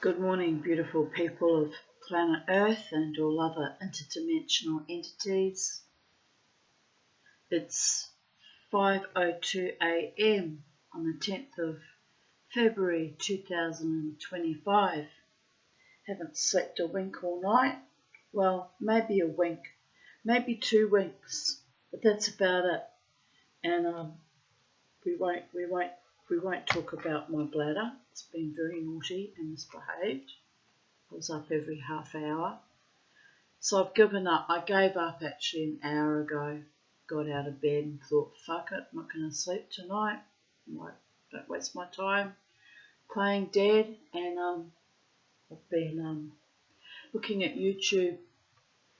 Good morning, beautiful people of planet Earth and all other interdimensional entities. It's 5:02 a.m. on the 10th of February 2025. Haven't slept a wink all night. Well, maybe a wink, maybe 2 winks, but that's about it. And we won't talk about my bladder. It's been very naughty and misbehaved. I was up every half hour. So I've given up. I gave up actually an hour ago. Got out of bed and thought, fuck it, I'm not going to sleep tonight. Don't waste my time playing dead. And I've been looking at YouTube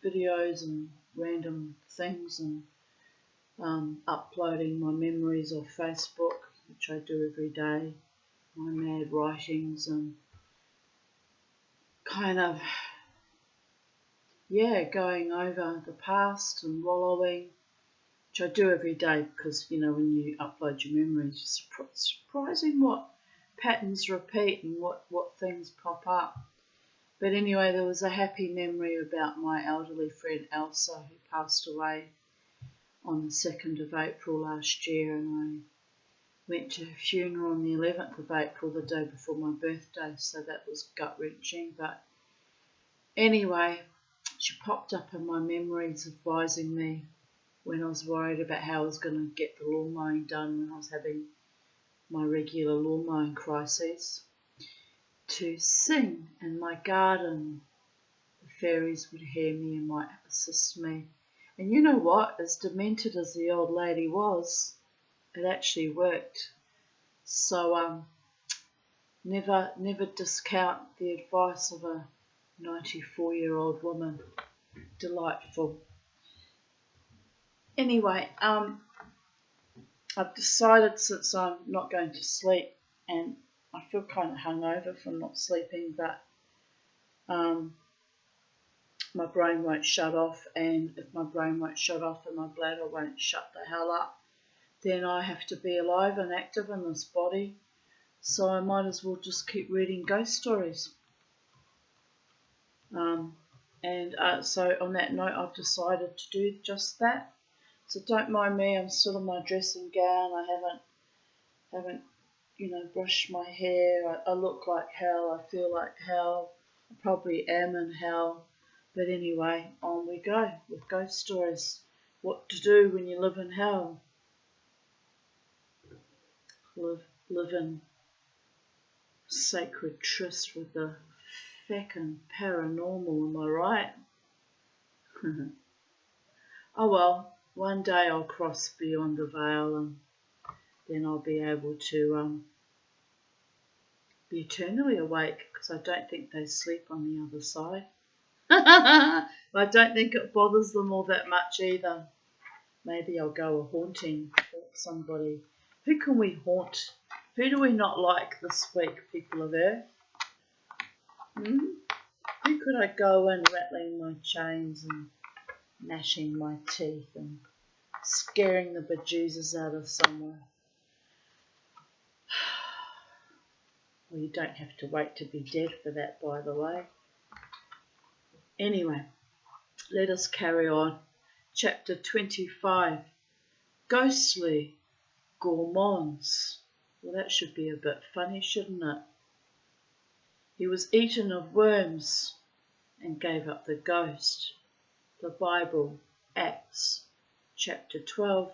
videos and random things and uploading my memories off Facebook, which I do every day, my mad writings and kind of, going over the past and wallowing, which I do every day because, when you upload your memories, it's surprising what patterns repeat and what things pop up. But anyway, there was a happy memory about my elderly friend Elsa who passed away on the 2nd of April last year, and I went to her funeral on the 11th of April, the day before my birthday, so that was gut-wrenching. But anyway, she popped up in my memories advising me when I was worried about how I was going to get the lawn mowing done when I was having my regular lawn mowing crises, to sing in my garden. The fairies would hear me and might assist me. And you know what? As demented as the old lady was, it actually worked. So never discount the advice of a 94-year-old woman. Delightful. Anyway, I've decided, since I'm not going to sleep, and I feel kind of hungover from not sleeping, but my brain won't shut off, and if my brain won't shut off and my bladder won't shut the hell up, then I have to be alive and active in this body. So I might as well just keep reading ghost stories. So on that note, I've decided to do just that. So don't mind me, I'm still in my dressing gown. I haven't brushed my hair. I look like hell, I feel like hell. I probably am in hell. But anyway, on we go with ghost stories. What to do when you live in hell. Live in sacred tryst with the feckin' paranormal, am I right? Oh well, one day I'll cross beyond the veil and then I'll be able to be eternally awake, because I don't think they sleep on the other side. I don't think it bothers them all that much either. Maybe I'll go haunt somebody. Who can we haunt? Who do we not like this week, people of Earth? Who could I go in rattling my chains and gnashing my teeth and scaring the bejesus out of someone? Well, you don't have to wait to be dead for that, by the way. Anyway, let us carry on. Chapter 25, Ghostly Gourmands. Well, that should be a bit funny, shouldn't it? He was eaten of worms and gave up the ghost. The Bible, Acts, chapter 12,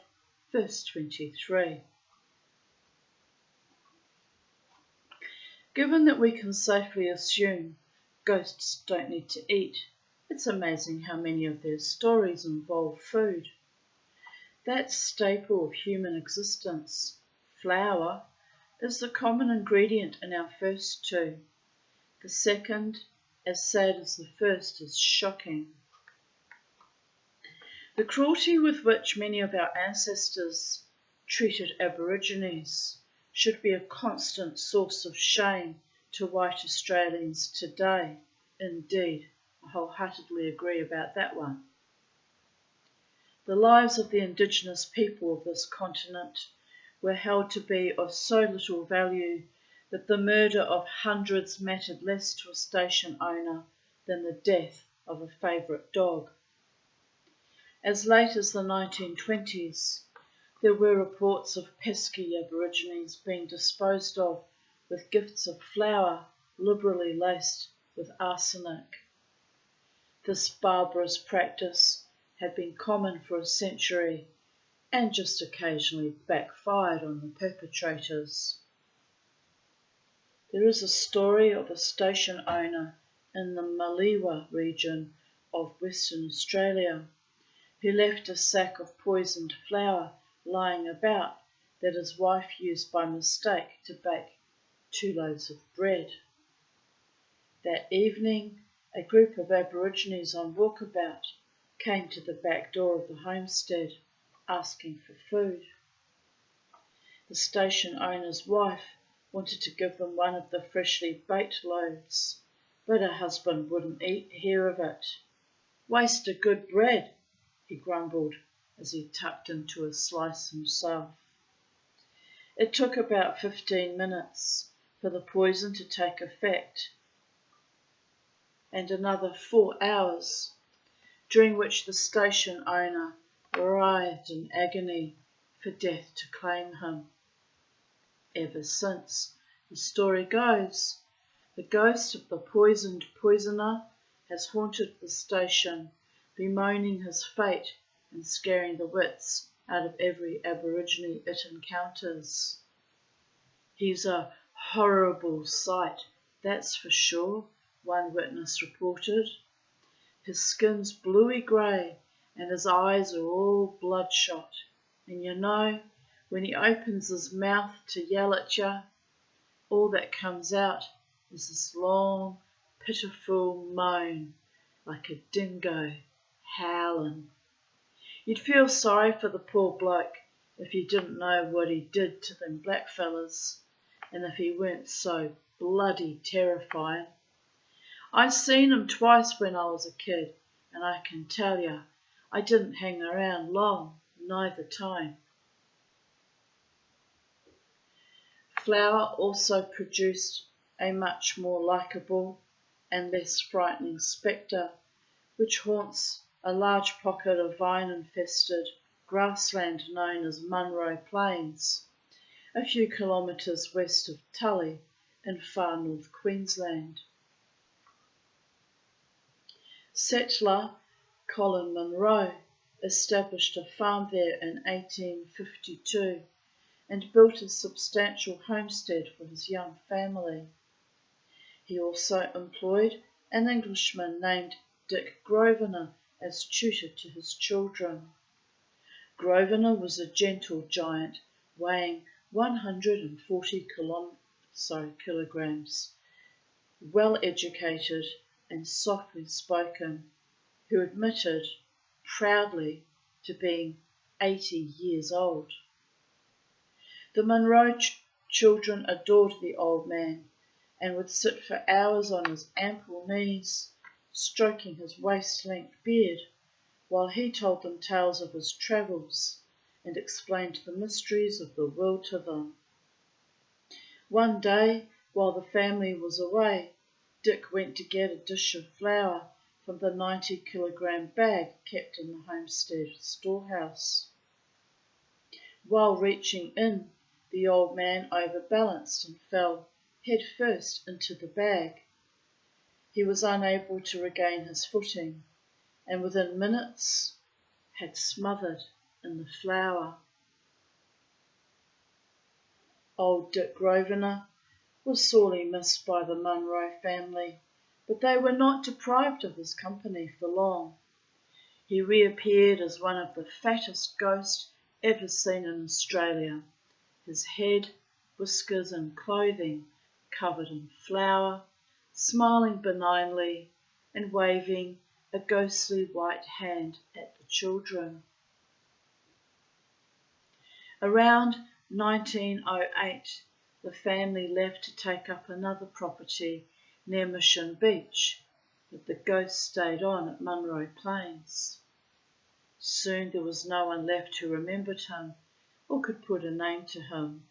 verse 23. Given that we can safely assume ghosts don't need to eat, it's amazing how many of their stories involve food. That staple of human existence, flour, is the common ingredient in our first two. The second, as sad as the first, is shocking. The cruelty with which many of our ancestors treated Aborigines should be a constant source of shame to white Australians today. Indeed, I wholeheartedly agree about that one. The lives of the Indigenous people of this continent were held to be of so little value that the murder of hundreds mattered less to a station owner than the death of a favourite dog. As late as the 1920s, there were reports of pesky Aborigines being disposed of with gifts of flour liberally laced with arsenic. This barbarous practice had been common for a century and just occasionally backfired on the perpetrators. There is a story of a station owner in the Maliwa region of Western Australia who left a sack of poisoned flour lying about that his wife used by mistake to bake 2 loaves of bread. That evening, a group of Aborigines on walkabout came to the back door of the homestead asking for food. The station owner's wife wanted to give them one of the freshly baked loaves, but her husband wouldn't hear of it. "Waste of good bread," he grumbled as he tucked into a slice himself. It took about 15 minutes for the poison to take effect, and another 4 hours, during which the station owner writhed in agony for death to claim him. Ever since, the story goes, the ghost of the poisoned poisoner has haunted the station, bemoaning his fate and scaring the wits out of every Aborigine it encounters. "He's a horrible sight, that's for sure," one witness reported. "His skin's bluey grey and his eyes are all bloodshot, and you know, when he opens his mouth to yell at you, all that comes out is this long, pitiful moan, like a dingo howling. You'd feel sorry for the poor bloke if you didn't know what he did to them blackfellas, and if he weren't so bloody terrifying. I seen him twice when I was a kid, and I can tell you, I didn't hang around long neither time." Flour also produced a much more likeable and less frightening spectre, which haunts a large pocket of vine-infested grassland known as Munro Plains, a few kilometres west of Tully in far north Queensland. Settler Colin Munro established a farm there in 1852 and built a substantial homestead for his young family. He also employed an Englishman named Dick Grosvenor as tutor to his children. Grosvenor was a gentle giant weighing 140 kilograms, well educated and softly spoken, who admitted proudly to being 80 years old. The Munro children adored the old man and would sit for hours on his ample knees, stroking his waist-length beard, while he told them tales of his travels and explained the mysteries of the world to them. One day, while the family was away, Dick went to get a dish of flour from the 90-kilogram bag kept in the homestead storehouse. While reaching in, the old man overbalanced and fell head first into the bag. He was unable to regain his footing, and within minutes had smothered in the flour. Old Dick Grosvenor was sorely missed by the Munro family, but they were not deprived of his company for long. He reappeared as one of the fattest ghosts ever seen in Australia, his head, whiskers and clothing covered in flour, smiling benignly and waving a ghostly white hand at the children. Around 1908, the family left to take up another property near Mission Beach, but the ghost stayed on at Munro Plains. Soon there was no one left who remembered him or could put a name to him.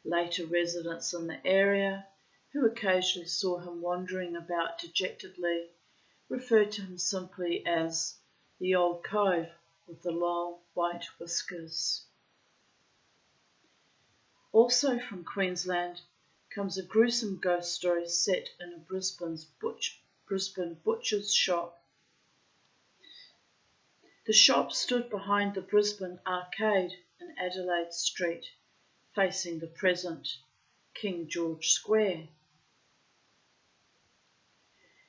Later residents in the area, who occasionally saw him wandering about dejectedly, referred to him simply as the old cove with the long white whiskers. Also from Queensland comes a gruesome ghost story set in a Brisbane butcher's shop. The shop stood behind the Brisbane Arcade in Adelaide Street, facing the present King George Square.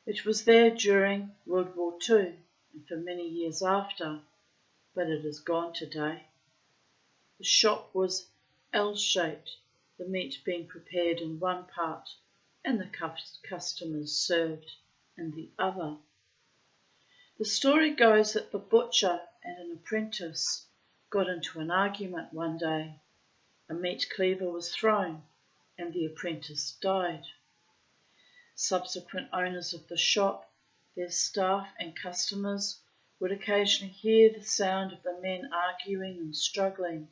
It was there during World War II and for many years after, but it is gone today. The shop was L-shaped, the meat being prepared in one part and the customers served in the other. The story goes that the butcher and an apprentice got into an argument one day. A meat cleaver was thrown and the apprentice died. Subsequent owners of the shop, their staff and customers would occasionally hear the sound of the men arguing and struggling,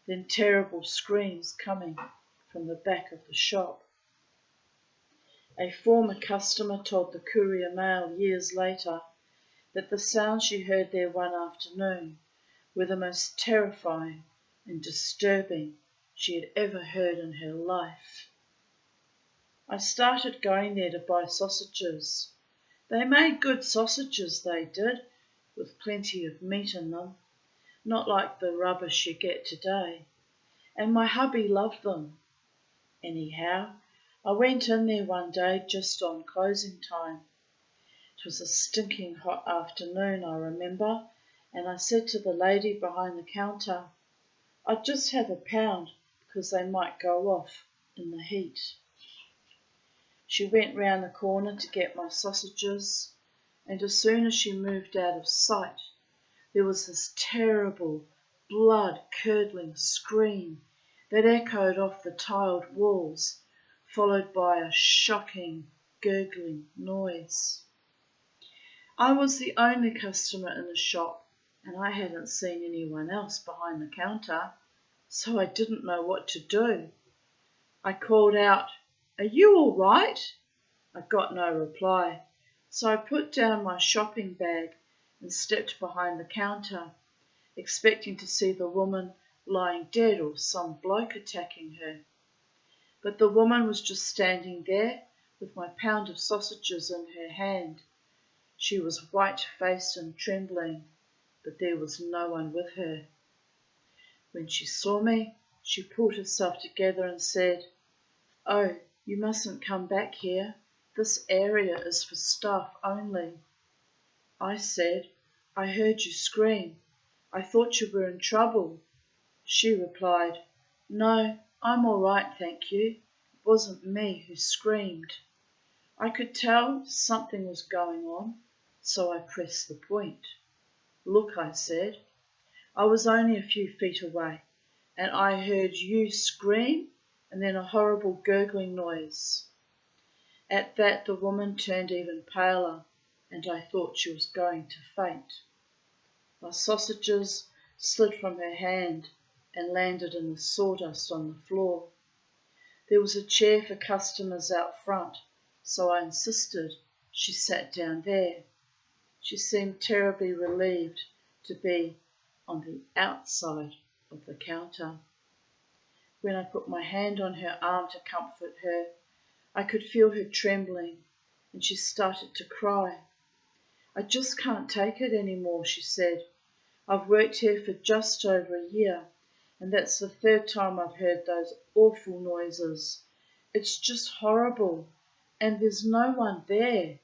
then terrible screams coming from the back of the shop. A former customer told the Courier Mail years later that the sounds she heard there one afternoon were the most terrifying and disturbing she had ever heard in her life. I started going there to buy sausages. They made good sausages, they did, with plenty of meat in them, not like the rubbish you get today, and my hubby loved them. Anyhow, I went in there one day just on closing time. It was a stinking hot afternoon, I remember, and I said to the lady behind the counter, I'd just have a pound because they might go off in the heat. She went round the corner to get my sausages, and as soon as she moved out of sight, there was this terrible, blood-curdling scream that echoed off the tiled walls, followed by a shocking, gurgling noise. I was the only customer in the shop, and I hadn't seen anyone else behind the counter, so I didn't know what to do. I called out, "Are you all right?" I got no reply, so I put down my shopping bag and stepped behind the counter, expecting to see the woman lying dead or some bloke attacking her. But the woman was just standing there with my pound of sausages in her hand. She was white-faced and trembling, but there was no one with her. When she saw me, she pulled herself together and said, "Oh, you mustn't come back here. This area is for staff only." I said, "I heard you scream. I thought you were in trouble." She replied, "No, I'm all right, thank you. It wasn't me who screamed." I could tell something was going on, so I pressed the point. "Look," I said, "I was only a few feet away, and I heard you scream and then a horrible gurgling noise." At that the woman turned even paler, and I thought she was going to faint. My sausages slid from her hand and landed in the sawdust on the floor. There was a chair for customers out front, so I insisted she sat down there. She seemed terribly relieved to be on the outside of the counter. When I put my hand on her arm to comfort her, I could feel her trembling, and she started to cry. "I just can't take it anymore," she said. "I've worked here for just over a year, and that's the third time I've heard those awful noises. It's just horrible, and there's no one there.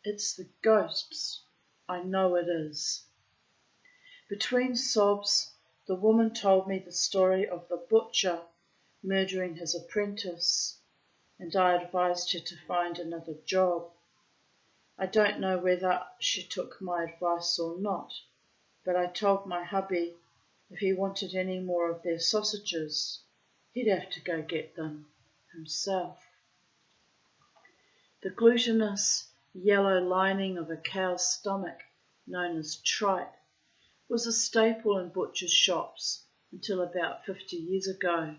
It's the ghosts. I know it is." Between sobs, the woman told me the story of the butcher murdering his apprentice, and I advised her to find another job. I don't know whether she took my advice or not, but I told my hubby if he wanted any more of their sausages, he'd have to go get them himself. The glutinous yellow lining of a cow's stomach, known as tripe, was a staple in butchers' shops until about 50 years ago,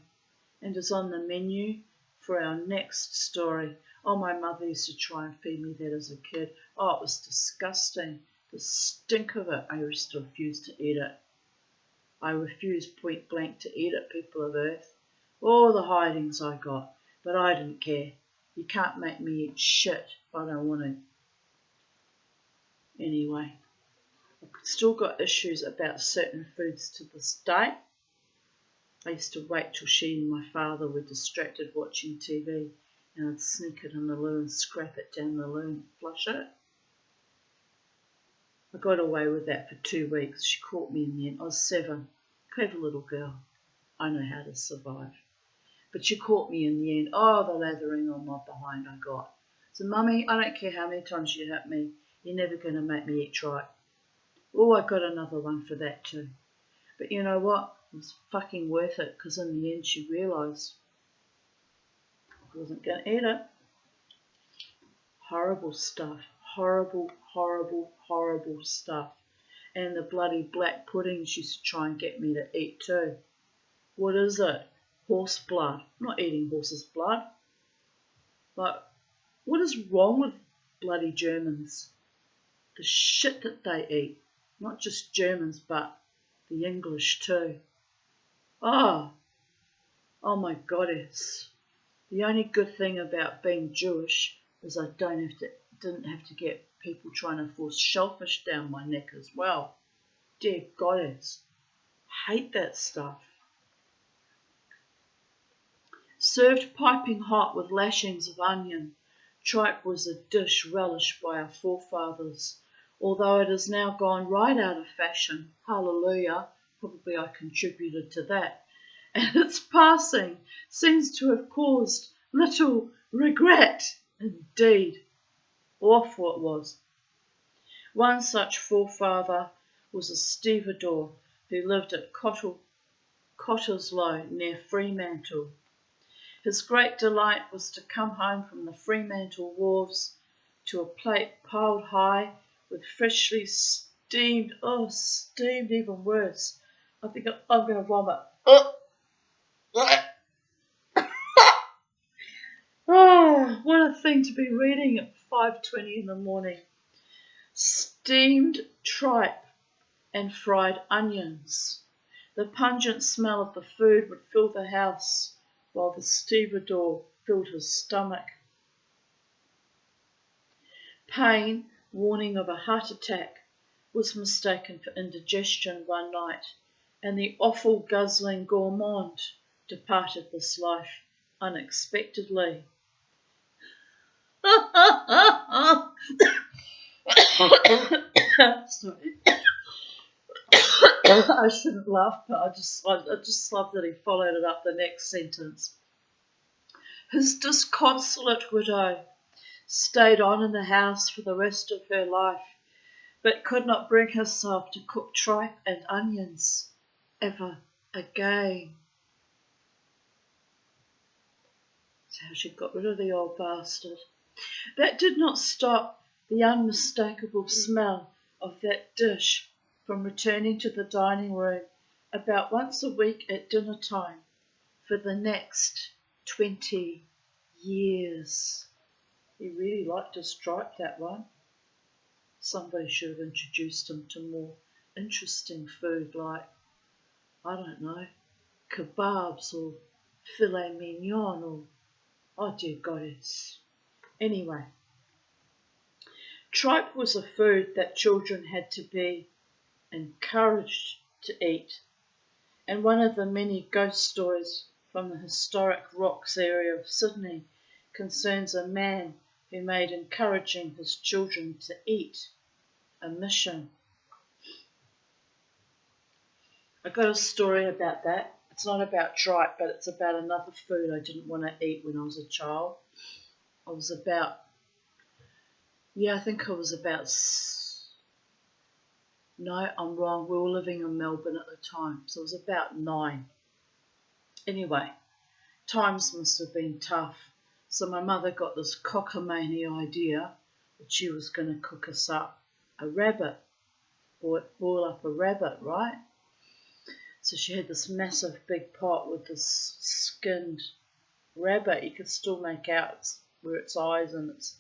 and is on the menu for our next story. Oh, my mother used to try and feed me that as a kid. Oh, it was disgusting. The stink of it. I used to refuse to eat it. I refused point blank to eat it, people of Earth. All the hidings I got, but I didn't care. You can't make me eat shit if I don't want to. Anyway, I've still got issues about certain foods to this day. I used to wait till she and my father were distracted watching TV, and I'd sneak it in the loo and scrap it down the loo and flush it. I got away with that for 2 weeks. She caught me in the end. I was 7. Clever little girl. I know how to survive. But she caught me in the end. Oh, the lathering on my behind I got. So, Mummy, I don't care how many times you hit me. You're never going to make me eat right. Oh, I got another one for that too. But you know what? It was fucking worth it, because in the end she realised I wasn't going to eat it. Horrible stuff. Horrible, horrible, horrible stuff. And the bloody black puddings used to try and get me to eat too. What is it? Horse blood. I'm not eating horse's blood. Like, what is wrong with bloody Germans? The shit that they eat. Not just Germans, but the English too. Oh my goddess. The only good thing about being Jewish is I didn't have to get people trying to force shellfish down my neck as well. Dear goddess. Hate that stuff. Served piping hot with lashings of onion, tripe was a dish relished by our forefathers, although it has now gone right out of fashion. Hallelujah. Probably I contributed to that. And its passing seems to have caused little regret. Indeed. Awful it was. One such forefather was a stevedore who lived at Cottesloe near Fremantle. His great delight was to come home from the Fremantle wharves to a plate piled high with freshly steamed, steamed even worse. I think I'm going to vomit. Oh, what a thing to be reading at 5:20 in the morning. Steamed tripe and fried onions. The pungent smell of the food would fill the house, while the stevedore filled his stomach. Pain, warning of a heart attack, was mistaken for indigestion one night, and the awful guzzling gourmand departed this life unexpectedly. Sorry. I shouldn't laugh, but I just love that he followed it up the next sentence. His disconsolate widow stayed on in the house for the rest of her life, but could not bring herself to cook tripe and onions ever again. That's how she got rid of the old bastard. That did not stop the unmistakable smell of that dish from returning to the dining room about once a week at dinner time for the next 20 years. He really liked his tripe, that one. Somebody should have introduced him to more interesting food like, I don't know, kebabs or filet mignon or, oh dear goddess. Anyway, tripe was a food that children had to be encouraged to eat, and one of the many ghost stories from the historic Rocks area of Sydney concerns a man who made encouraging his children to eat a mission. I got a story about that. It's not about tripe, but it's about another food I didn't want to eat when I was a child. I think I was about, no, I'm wrong. We were living in Melbourne at the time, so I was about 9. Anyway, times must have been tough. So my mother got this cockamamie idea that she was going to cook us up a rabbit, or boil up a rabbit, right? So she had this massive big pot with this skinned rabbit. You could still make out where its eyes and its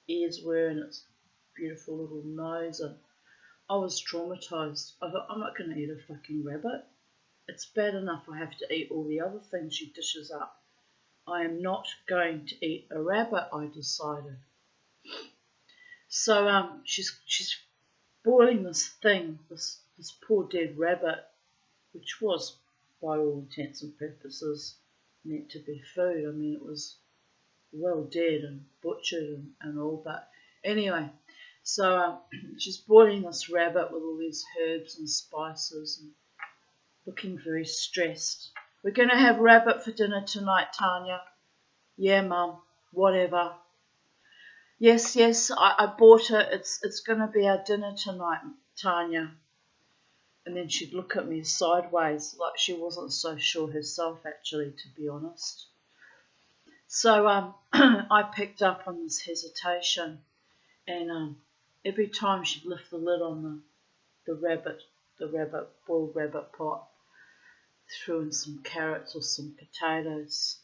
ears were and its beautiful little nose. And I was traumatised. I thought, I'm not going to eat a fucking rabbit. It's bad enough I have to eat all the other things she dishes up. I am not going to eat a rabbit, I decided. So she's boiling this thing, this poor dead rabbit, which was, by all intents and purposes, meant to be food. I mean, it was well dead and butchered and all, but anyway, so she's boiling this rabbit with all these herbs and spices and looking very stressed. We're going to have rabbit for dinner tonight, Tanya. Yeah, Mum, whatever. Yes, I bought it. It's going to be our dinner tonight, Tanya. And then she'd look at me sideways, like she wasn't so sure herself, actually, to be honest. So I picked up on this hesitation, and every time she'd lift the lid on the boiled rabbit pot, threw in some carrots or some potatoes,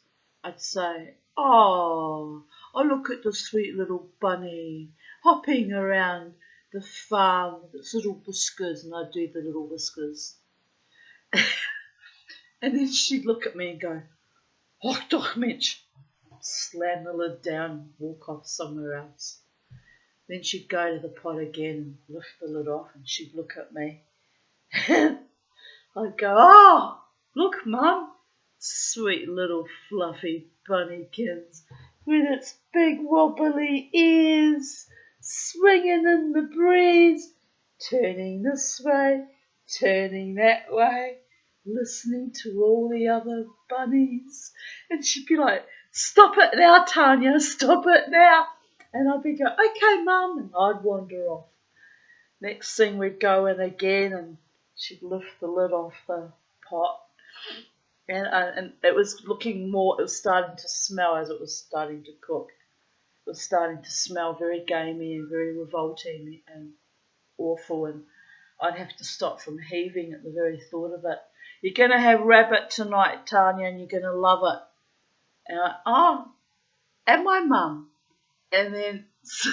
I'd say, oh, look at the sweet little bunny hopping around the farm with its little whiskers, and I'd do the little whiskers. And then she'd look at me and go, "Och, doch, Mitch," slam the lid down, walk off somewhere else. Then she'd go to the pot again and lift the lid off, and she'd look at me. I'd go, "Oh, look, Mum, sweet little fluffy bunnykins with its big wobbly ears, swinging in the breeze, turning this way, turning that way, listening to all the other bunnies." And she'd be like, "Stop it now, Tanya, stop it now." And I'd be going, "Okay, Mum," and I'd wander off. Next thing we'd go in again, and she'd lift the lid off the pot. And it was looking more, it was starting to smell as it was starting to cook. It was starting to smell very gamey and very revolting and awful, and I'd have to stop from heaving at the very thought of it. "You're going to have rabbit tonight, Tanya, and you're going to love it." And and my Mum. And then, so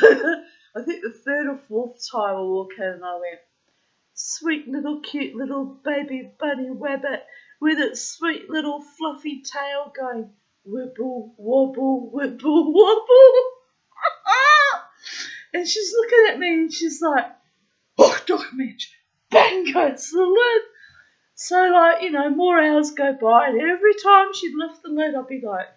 I think the third or fourth time I walked in and I went, "Sweet little cute little baby bunny rabbit with its sweet little fluffy tail going wibble, wobble, wibble, wobble." And she's looking at me and she's like, "Oh, doch, Mitch." Bang goes the lid. So, more hours go by, and every time she'd lift the lid, I'd be like,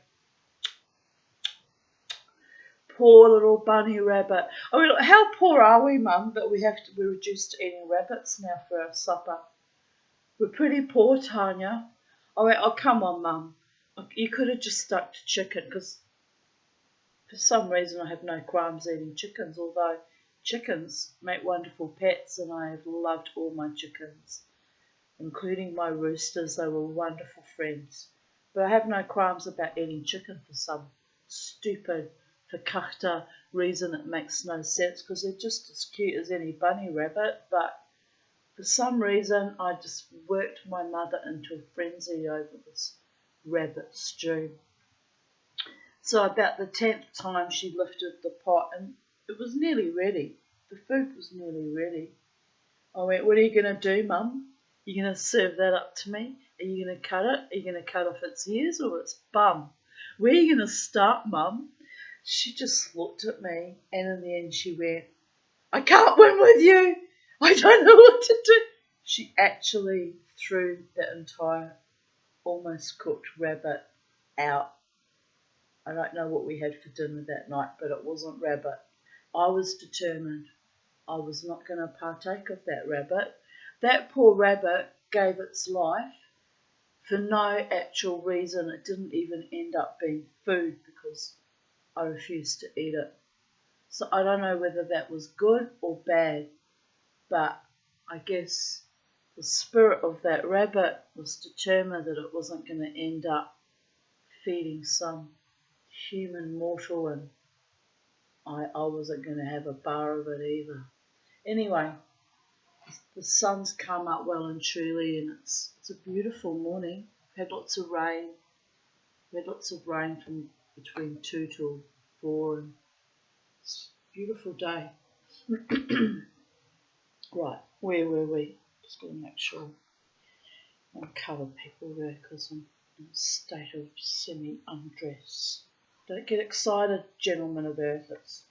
"Poor little bunny rabbit." I mean, how poor are we, Mum, that we're reduced to eating rabbits now for our supper? We're pretty poor, Tanya. I went, "Oh, come on, Mum. You could have just stuck to chicken," because for some reason I have no qualms eating chickens, although chickens make wonderful pets, and I have loved all my chickens, including my roosters. They were wonderful friends. But I have no qualms about eating chicken for some stupid fakakta reason that makes no sense, because they're just as cute as any bunny rabbit. But for some reason I just worked my mother into a frenzy over this rabbit stew. So about the 10th time she lifted the pot, and it was nearly ready. The food was nearly ready. I went, "What are you going to do, Mum? You going to serve that up to me? Are you going to cut it? Are you going to cut off its ears or its bum? Where are you going to start, Mum?" She just looked at me, and in the end she went, "I can't win with you. I don't know what to do." She actually threw the entire almost cooked rabbit out. I don't know what we had for dinner that night, but it wasn't rabbit. I was determined. I was not going to partake of that rabbit. That poor rabbit gave its life for no actual reason. It didn't even end up being food because I refused to eat it. So I don't know whether that was good or bad, but I guess the spirit of that rabbit was determined that it wasn't going to end up feeding some human mortal, and I wasn't going to have a bar of it either. Anyway, The sun's come up well and truly, and it's a beautiful morning. We've had lots of rain. We had lots of rain from between 2 till 4, and it's a beautiful day. Right, where were we? Just got to make sure I cover people there because I'm in a state of semi-undress. Don't get excited, gentlemen of Earth. It's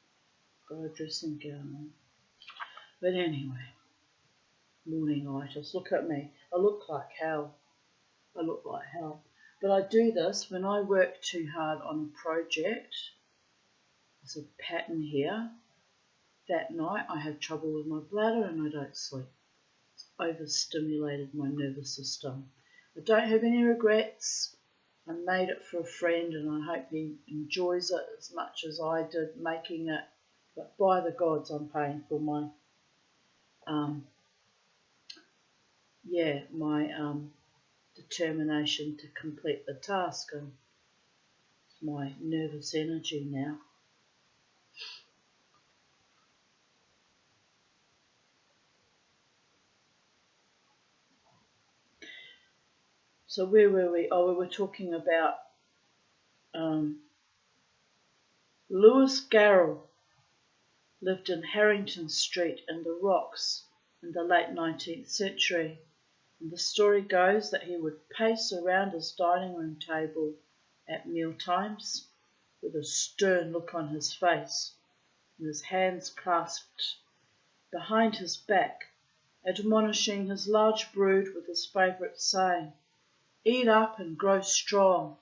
got a dressing gown on. But anyway, morningitis. Look at me. I look like hell. But I do this when I work too hard on a project. There's a pattern here. That night I have trouble with my bladder and I don't sleep. It's overstimulated my nervous system. I don't have any regrets. I made it for a friend and I hope he enjoys it as much as I did making it. But by the gods, I'm paying for my determination to complete the task, and my nervous energy now. So where were we? Oh, we were talking about Lewis Garrell lived in Harrington Street in the Rocks in the late 19th century. And the story goes that he would pace around his dining room table at meal times with a stern look on his face and his hands clasped behind his back, admonishing his large brood with his favourite saying, "Eat up and grow strong."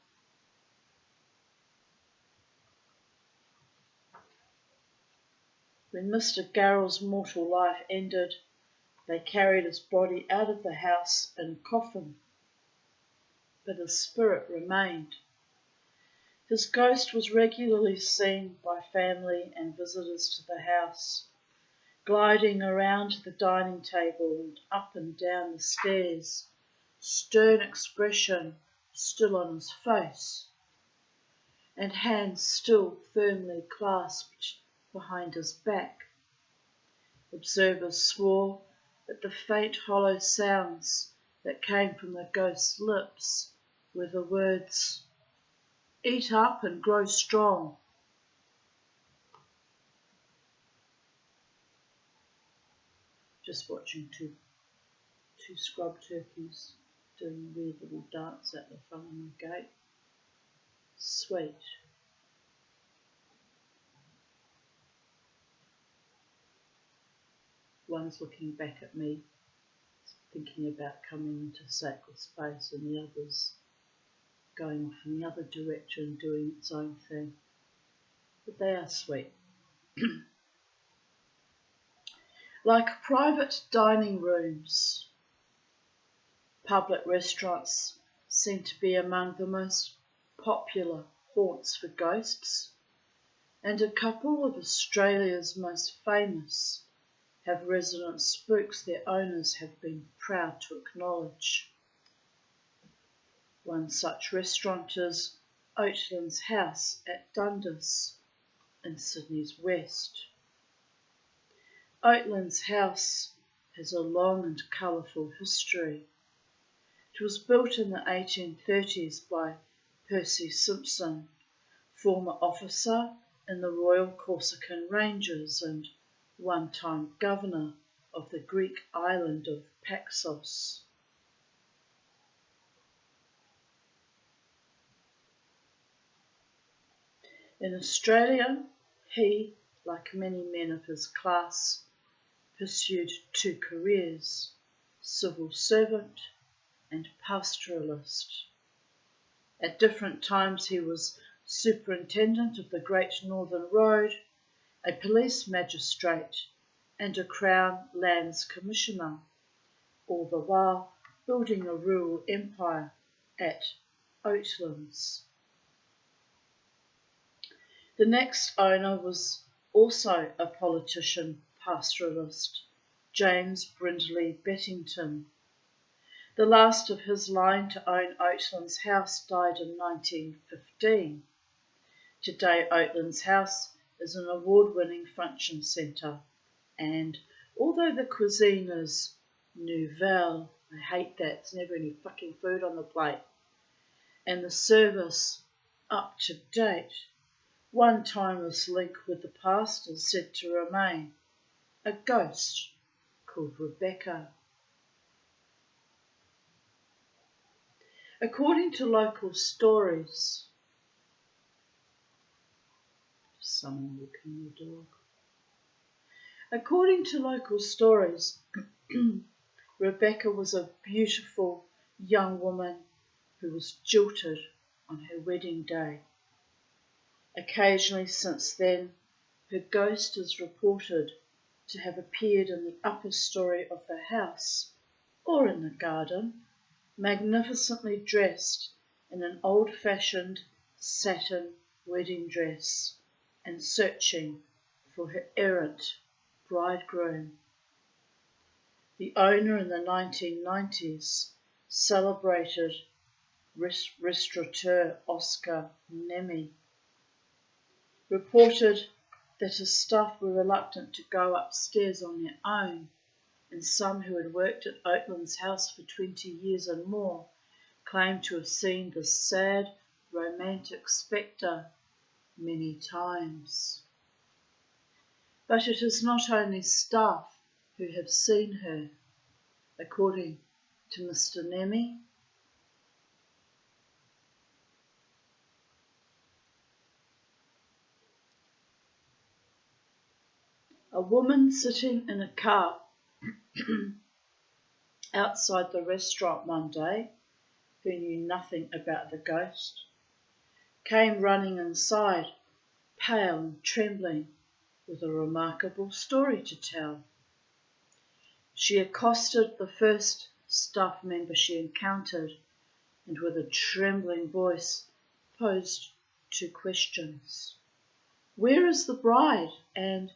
When Mr. Garrell's mortal life ended, they carried his body out of the house in a coffin, but his spirit remained. His ghost was regularly seen by family and visitors to the house, gliding around the dining table and up and down the stairs, stern expression still on his face, and hands still firmly clasped behind his back. Observers swore that the faint hollow sounds that came from the ghost's lips were the words, "Eat up and grow strong." Just watching two scrub turkeys doing a weird little dance at the front of my gate. Sweet. One's looking back at me, thinking about coming into sacred space, and the other's going off in the other direction, doing its own thing. But they are sweet. Like private dining rooms, public restaurants seem to be among the most popular haunts for ghosts, and a couple of Australia's most famous have resident spooks their owners have been proud to acknowledge. One such restaurant is Oatlands House at Dundas in Sydney's west. Oatlands House has a long and colourful history. It was built in the 1830s by Percy Simpson, former officer in the Royal Corsican Rangers and one-time governor of the Greek island of Paxos. In Australia, he, like many men of his class, pursued two careers, civil servant and pastoralist. At different times he was superintendent of the Great Northern Road, a police magistrate and a Crown Lands Commissioner, all the while building a rural empire at Oatlands. The next owner was also a politician pastoralist, James Brindley Bettington. The last of his line to own Oatlands House died in 1915. Today Oatlands House is an award-winning function centre and Although the cuisine is nouvelle, I hate that, there's never any fucking food on the plate, and the service up to date, one timeless link with the past is said to remain, a ghost called Rebecca. According to local stories, someone walking the dog. According to local stories, Rebecca was a beautiful young woman who was jilted on her wedding day. Occasionally since then, her ghost is reported to have appeared in the upper story of the house or in the garden, magnificently dressed in an old-fashioned satin wedding dress and searching for her errant bridegroom. The owner in the 1990s celebrated restaurateur Oscar Nemi reported that his staff were reluctant to go upstairs on their own, and some who had worked at Oatland's house for 20 years and more claimed to have seen the sad, romantic spectre many times. But it is not only staff who have seen her. According to Mr. Nemi, a woman sitting in a car outside the restaurant one day, who knew nothing about the ghost, came running inside, pale and trembling, with a remarkable story to tell. She accosted the first staff member she encountered and with a trembling voice posed 2 questions. Where is the bride and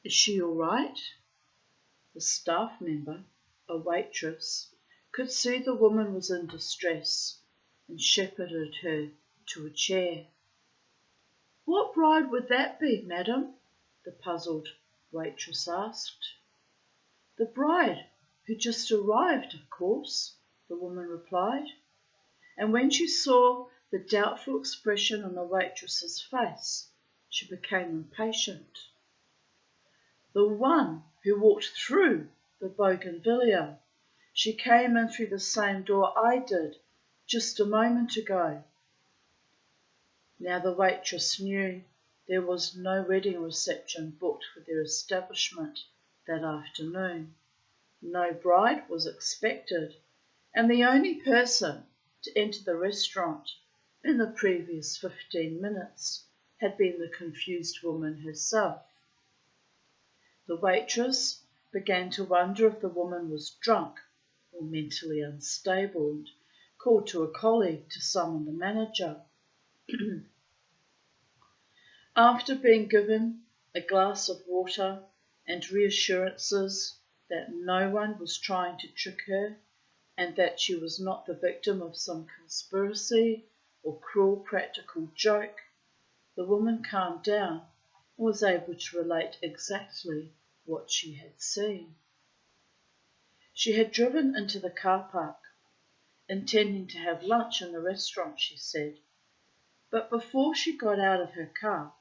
is she all right? The staff member, a waitress, could see the woman was in distress and shepherded her to a chair. What bride would that be, madam? The puzzled waitress asked. The bride who just arrived, of course, the woman replied. And when she saw the doubtful expression on the waitress's face, she became impatient. The one who walked through the bougainvillea. She came in through the same door I did just a moment ago. Now the waitress knew there was no wedding reception booked for their establishment that afternoon. No bride was expected, and the only person to enter the restaurant in the previous 15 minutes had been the confused woman herself. The waitress began to wonder if the woman was drunk or mentally unstable and called to a colleague to summon the manager. After being given a glass of water and reassurances that no one was trying to trick her and that she was not the victim of some conspiracy or cruel practical joke, the woman calmed down and was able to relate exactly what she had seen. She had driven into the car park, intending to have lunch in the restaurant, she said, but before she got out of her car,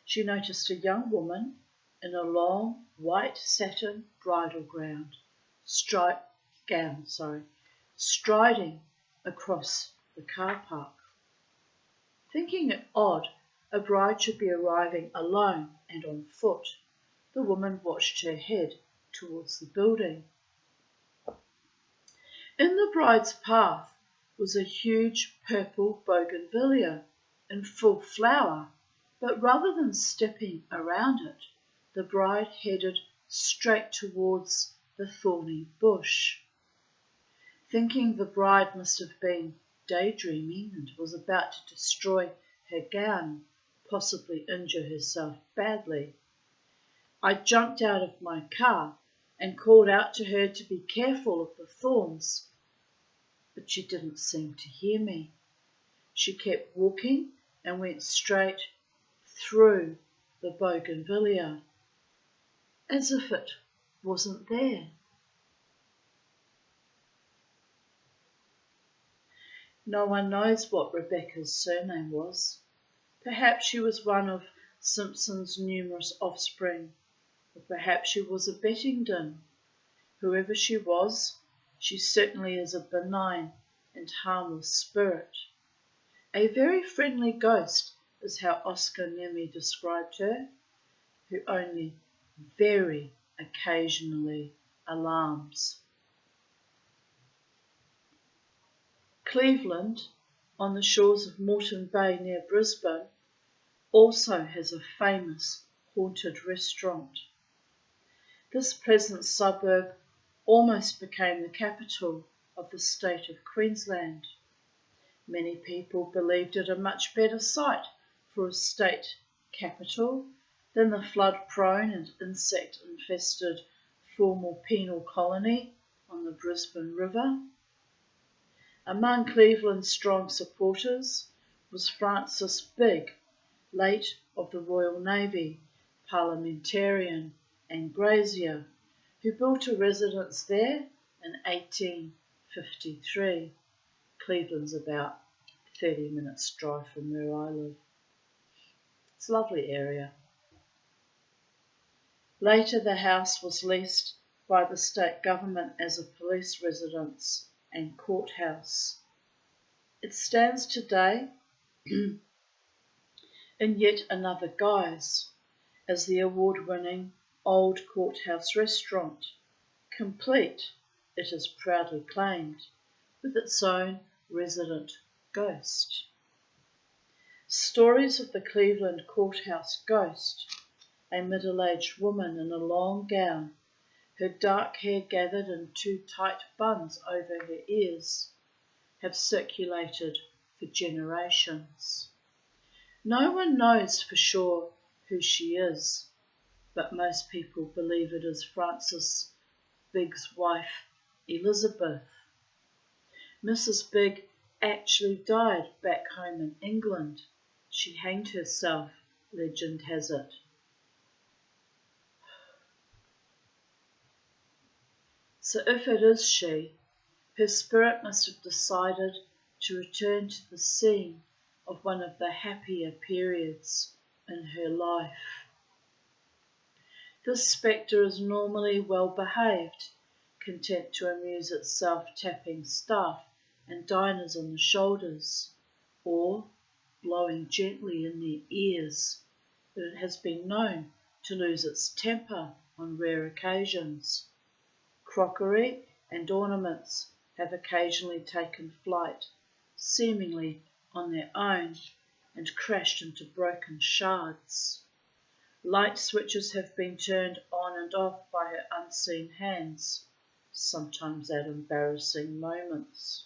she noticed a young woman in a long white satin bridal gown, striding across the car park. Thinking it odd a bride should be arriving alone and on foot, the woman watched her head towards the building. In the bride's path was a huge purple bougainvillea in full flower, but rather than stepping around it, the bride headed straight towards the thorny bush. Thinking the bride must have been daydreaming and was about to destroy her gown, possibly injure herself badly, I jumped out of my car and called out to her to be careful of the thorns, but she didn't seem to hear me. She kept walking and went straight through the bougainvillea, as if it wasn't there. No one knows what Rebecca's surname was. Perhaps she was one of Simpson's numerous offspring, or perhaps she was a Bettingdon. Whoever she was, she certainly is a benign and harmless spirit. A very friendly ghost is how Oscar Nemi described her, who only very occasionally alarms. Cleveland, on the shores of Moreton Bay near Brisbane, also has a famous haunted restaurant. This pleasant suburb almost became the capital of the state of Queensland. Many people believed it a much better site for a state capital than the flood-prone and insect-infested former penal colony on the Brisbane River. Among Cleveland's strong supporters was Francis Bigg, late of the Royal Navy, parliamentarian and grazier, who built a residence there in 1853. Cleveland's about 30 minutes drive from where I live. It's a lovely area. Later the house was leased by the state government as a police residence and courthouse. It stands today in yet another guise as the award-winning Old Courthouse Restaurant, complete, it is proudly claimed, with its own resident ghost. Stories of the Cleveland Courthouse ghost, a middle-aged woman in a long gown, her dark hair gathered in two tight buns over her ears, have circulated for generations. No one knows for sure who she is, but most people believe it is Francis Bigg's wife, Elizabeth. Mrs. Bigg actually died back home in England. She hanged herself, legend has it. So if it is she, her spirit must have decided to return to the scene of one of the happier periods in her life. This spectre is normally well behaved, content to amuse itself tapping staff and diners on the shoulders, or blowing gently in their ears, but it has been known to lose its temper on rare occasions. Crockery and ornaments have occasionally taken flight, seemingly on their own, and crashed into broken shards. Light switches have been turned on and off by her unseen hands, sometimes at embarrassing moments.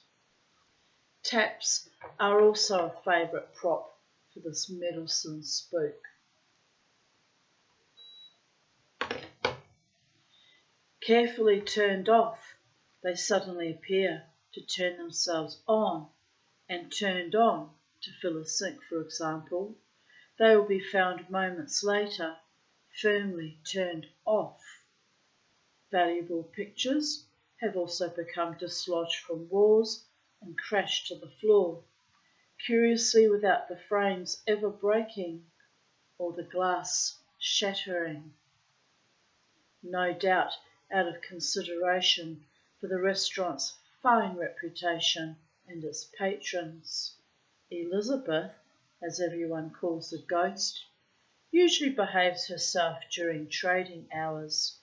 Taps are also a favourite prop for this meddlesome spook. Carefully turned off, they suddenly appear to turn themselves on, and turned on to fill a sink, for example, they will be found moments later, firmly turned off. Valuable pictures have also become dislodged from walls and crashed to the floor, curiously without the frames ever breaking or the glass shattering. No doubt out of consideration for the restaurant's fine reputation and its patrons. Elizabeth, as everyone calls the ghost, usually behaves herself during trading hours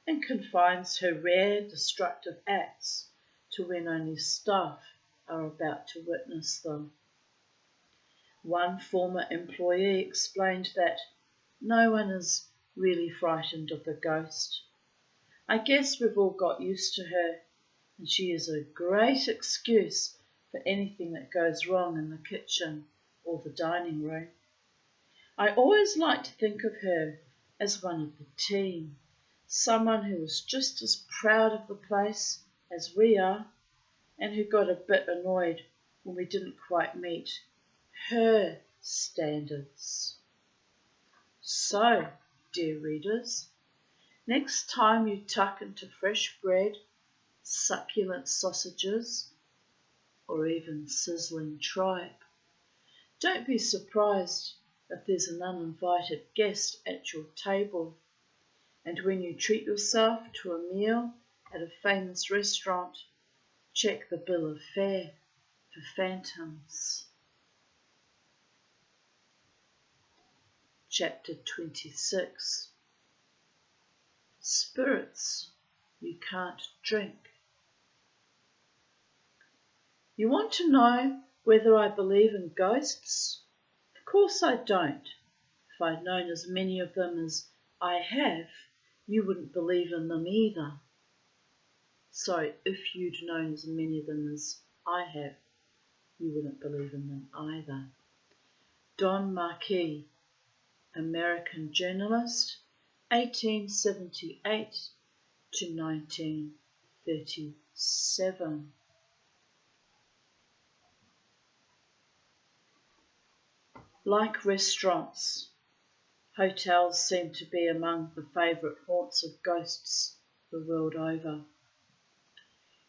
and confines her rare destructive acts to when only staff are about to witness them. One former employee explained that no one is really frightened of the ghost. I guess we've all got used to her, and she is a great excuse for anything that goes wrong in the kitchen or the dining room. I always like to think of her as one of the team, someone who was just as proud of the place as we are, and who got a bit annoyed when we didn't quite meet her standards. So, dear readers, Next time you tuck into fresh bread, succulent sausages, or even sizzling tripe, don't be surprised if there's an uninvited guest at your table, and when you treat yourself to a meal at a famous restaurant, check the bill of fare for phantoms. Chapter 26. Spirits you can't drink. You want to know whether I believe in ghosts? Of course I don't. If I'd known as many of them as I have, you wouldn't believe in them either. So if you'd known as many of them as I have, you wouldn't believe in them either. Don Marquis, American journalist, 1878 to 1937. Like restaurants, hotels seem to be among the favourite haunts of ghosts the world over.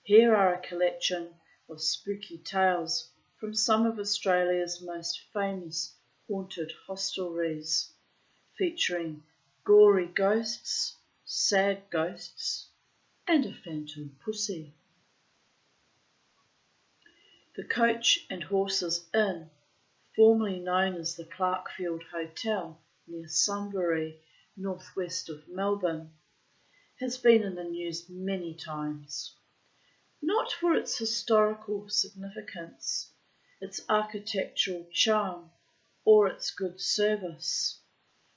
Here are a collection of spooky tales from some of Australia's most famous haunted hostelries, featuring gory ghosts, sad ghosts, and a phantom pussy. The Coach and Horses Inn, formerly known as the Clarkfield Hotel near Sunbury, northwest of Melbourne, has been in the news many times. Not for its historical significance, its architectural charm, or its good service,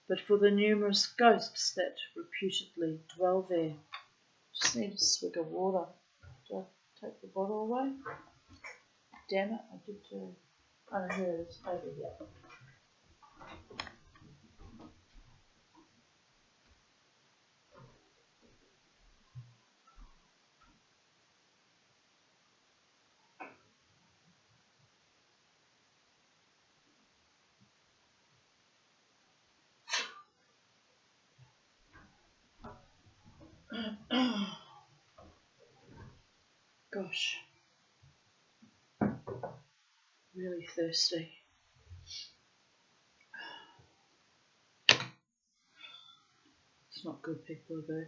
but for the numerous ghosts that reputedly dwell there. Just need a swig of water. Do I take the bottle away? Damn it, I did too. Oh, here it is, over here. Gosh, really thirsty. It's not good, people, though.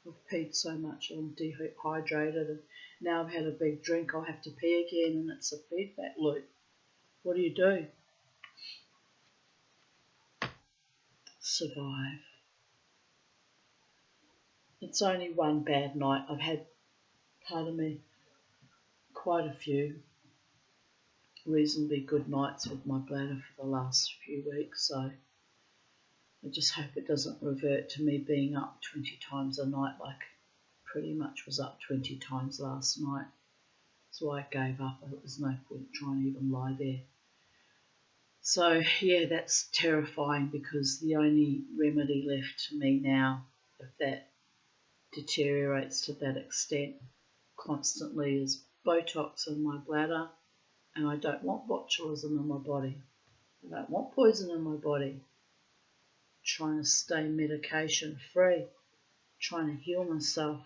I've peed so much, I'm dehydrated, and now I've had a big drink, I'll have to pee again, and it's a feedback loop. What do you do? Survive. It's only one bad night. I've had, pardon me, quite a few reasonably good nights with my bladder for the last few weeks, so I just hope it doesn't revert to me being up 20 times a night like pretty much was up 20 times last night. That's why I gave up. There was no point trying to even lie there. So yeah, that's terrifying, because the only remedy left to me now, if that deteriorates to that extent constantly, is Botox in my bladder, and I don't want botulism in my body. I don't want poison in my body. I'm trying to stay medication free, trying to heal myself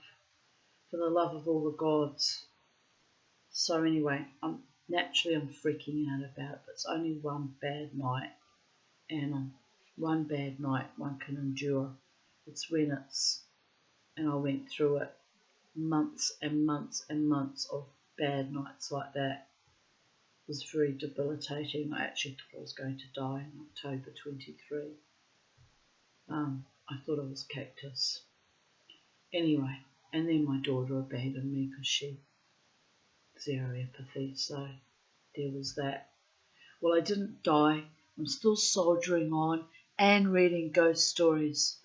for the love of all the gods. So anyway, I'm freaking out about it, but it's only one bad night, and one bad night one can endure. It's when and I went through it, months and months and months of bad nights like that. It was very debilitating. I actually thought I was going to die in October 23. I thought I was cactus. Anyway, and then my daughter abandoned me because she zero empathy, so there was that. Well, I didn't die. I'm still soldiering on and reading ghost stories.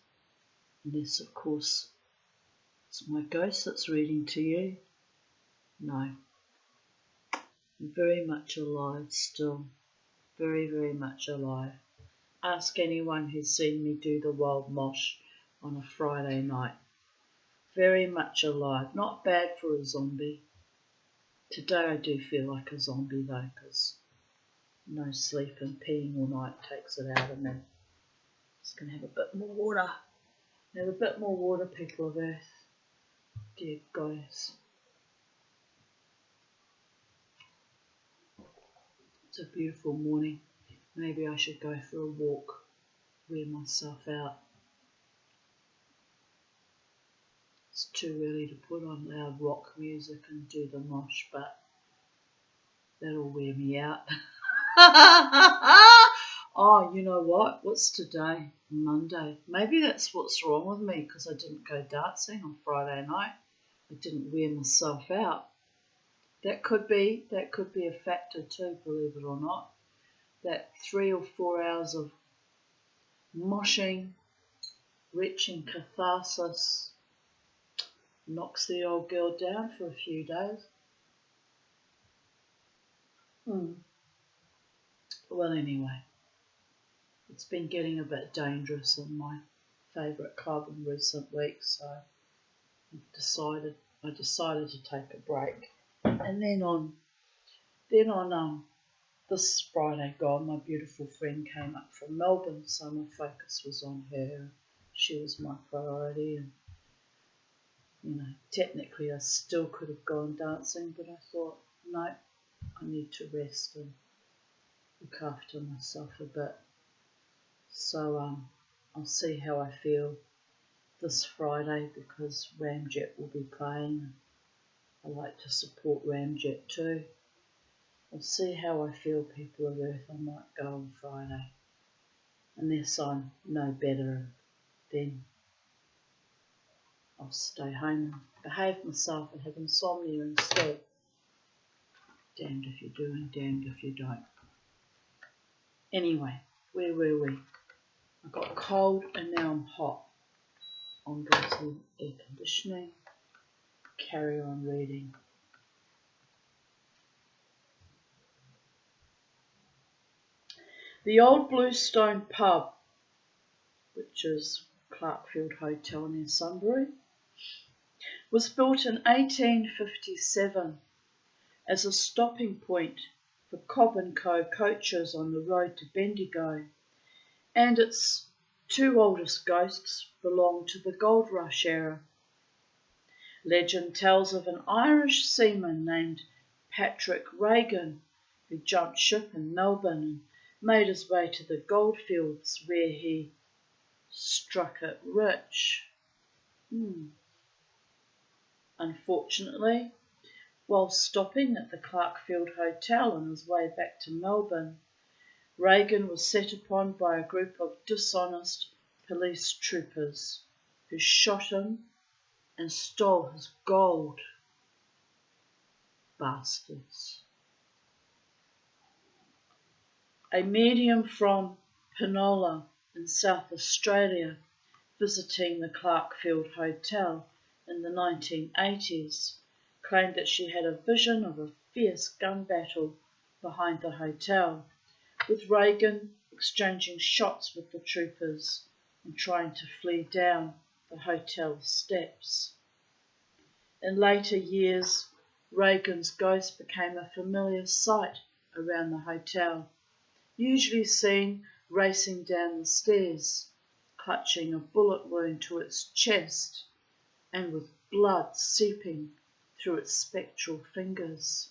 Unless, of course, it's my ghost that's reading to you. No. I'm very much alive still. Very, very much alive. Ask anyone who's seen me do the wild mosh on a Friday night. Very much alive. Not bad for a zombie. Today I do feel like a zombie though, because no sleep and peeing all night takes it out of me. Just going to have a bit more water. Have a bit more water, people of Earth. Dear goddess. It's a beautiful morning. Maybe I should go for a walk, wear myself out. It's too early to put on loud rock music and do the mosh, but that'll wear me out. Oh, you know what? What's today? Monday. Maybe that's what's wrong with me, because I didn't go dancing on Friday night. I didn't wear myself out. That could be a factor too, believe it or not. That 3 or 4 hours of moshing, reaching catharsis, knocks the old girl down for a few days. Well, anyway, it's been getting a bit dangerous in my favourite club in recent weeks, so I decided to take a break. And then on this Friday gone, my beautiful friend came up from Melbourne, so my focus was on her. She was my priority, and technically I still could have gone dancing, but I thought, no, I need to rest and look after myself a bit. So I'll see how I feel this Friday, because Ramjet will be playing. I like to support Ramjet too. I'll see how I feel, people of Earth. I might go on Friday. Unless I'm no better, then I'll stay home and behave myself and have insomnia instead. Damned if you do and damned if you don't. Anyway, where were we? I got cold and now I'm hot. I'm going to air conditioning. Carry on reading. The old Bluestone pub, which is Clarkfield Hotel near Sunbury, was built in 1857 as a stopping point for Cobb & Co coaches on the road to Bendigo, and its 2 oldest ghosts belong to the Gold Rush era. Legend tells of an Irish seaman named Patrick Regan, who jumped ship in Melbourne and made his way to the goldfields, where he struck it rich. Unfortunately, while stopping at the Clarkfield Hotel on his way back to Melbourne, Regan was set upon by a group of dishonest police troopers who shot him and stole his gold. Bastards. A medium from Penola in South Australia, visiting the Clarkfield Hotel in the 1980s, claimed that she had a vision of a fierce gun battle behind the hotel, with Regan exchanging shots with the troopers and trying to flee down the hotel steps. In later years, Regan's ghost became a familiar sight around the hotel, usually seen racing down the stairs, clutching a bullet wound to its chest and with blood seeping through its spectral fingers.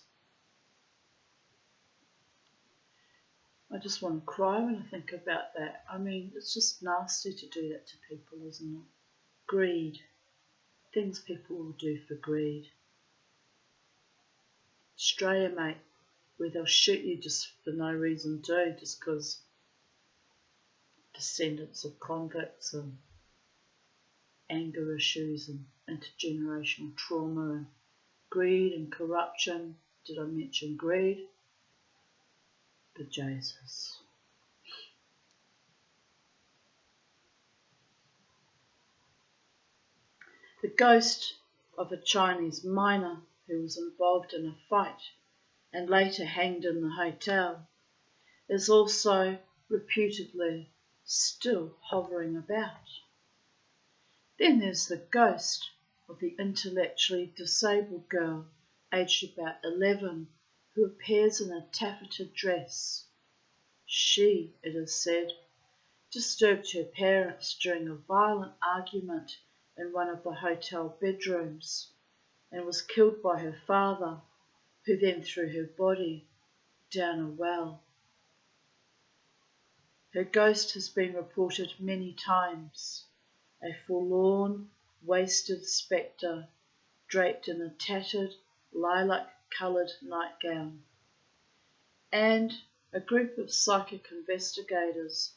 I just want to cry when I think about that. I mean, it's just nasty to do that to people, isn't it? Greed. Things people will do for greed. Australia, mate, where they'll shoot you just for no reason too, just because descendants of convicts and anger issues and intergenerational trauma and greed and corruption. Did I mention greed? But Jesus. The ghost of a Chinese miner who was involved in a fight and later hanged in the hotel is also reputedly still hovering about. Then there's the ghost of the intellectually disabled girl, aged about 11, who appears in a taffeta dress. She, it is said, disturbed her parents during a violent argument in one of the hotel bedrooms and was killed by her father, who then threw her body down a well. Her ghost has been reported many times, a forlorn, wasted spectre draped in a tattered, lilac-coloured nightgown. And a group of psychic investigators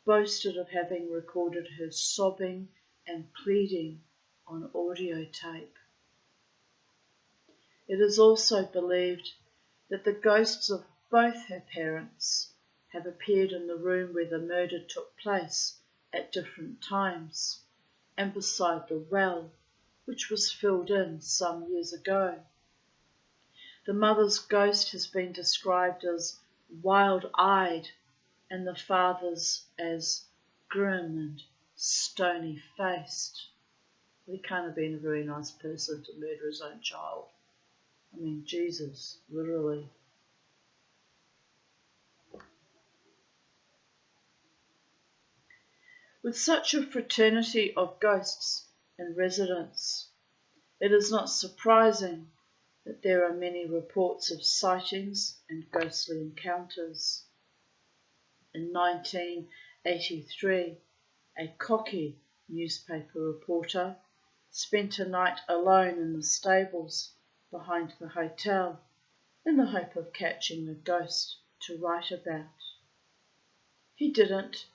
boasted of having recorded her sobbing and pleading on audio tape. It is also believed that the ghosts of both her parents have appeared in the room where the murder took place at different times, and beside the well, which was filled in some years ago. The mother's ghost has been described as wild-eyed, and the father's as grim and stony-faced. He can't have been a very nice person to murder his own child. I mean, Jesus, literally. With such a fraternity of ghosts in residence, it is not surprising that there are many reports of sightings and ghostly encounters. In 1983, a cocky newspaper reporter spent a night alone in the stables behind the hotel in the hope of catching a ghost to write about. He didn't,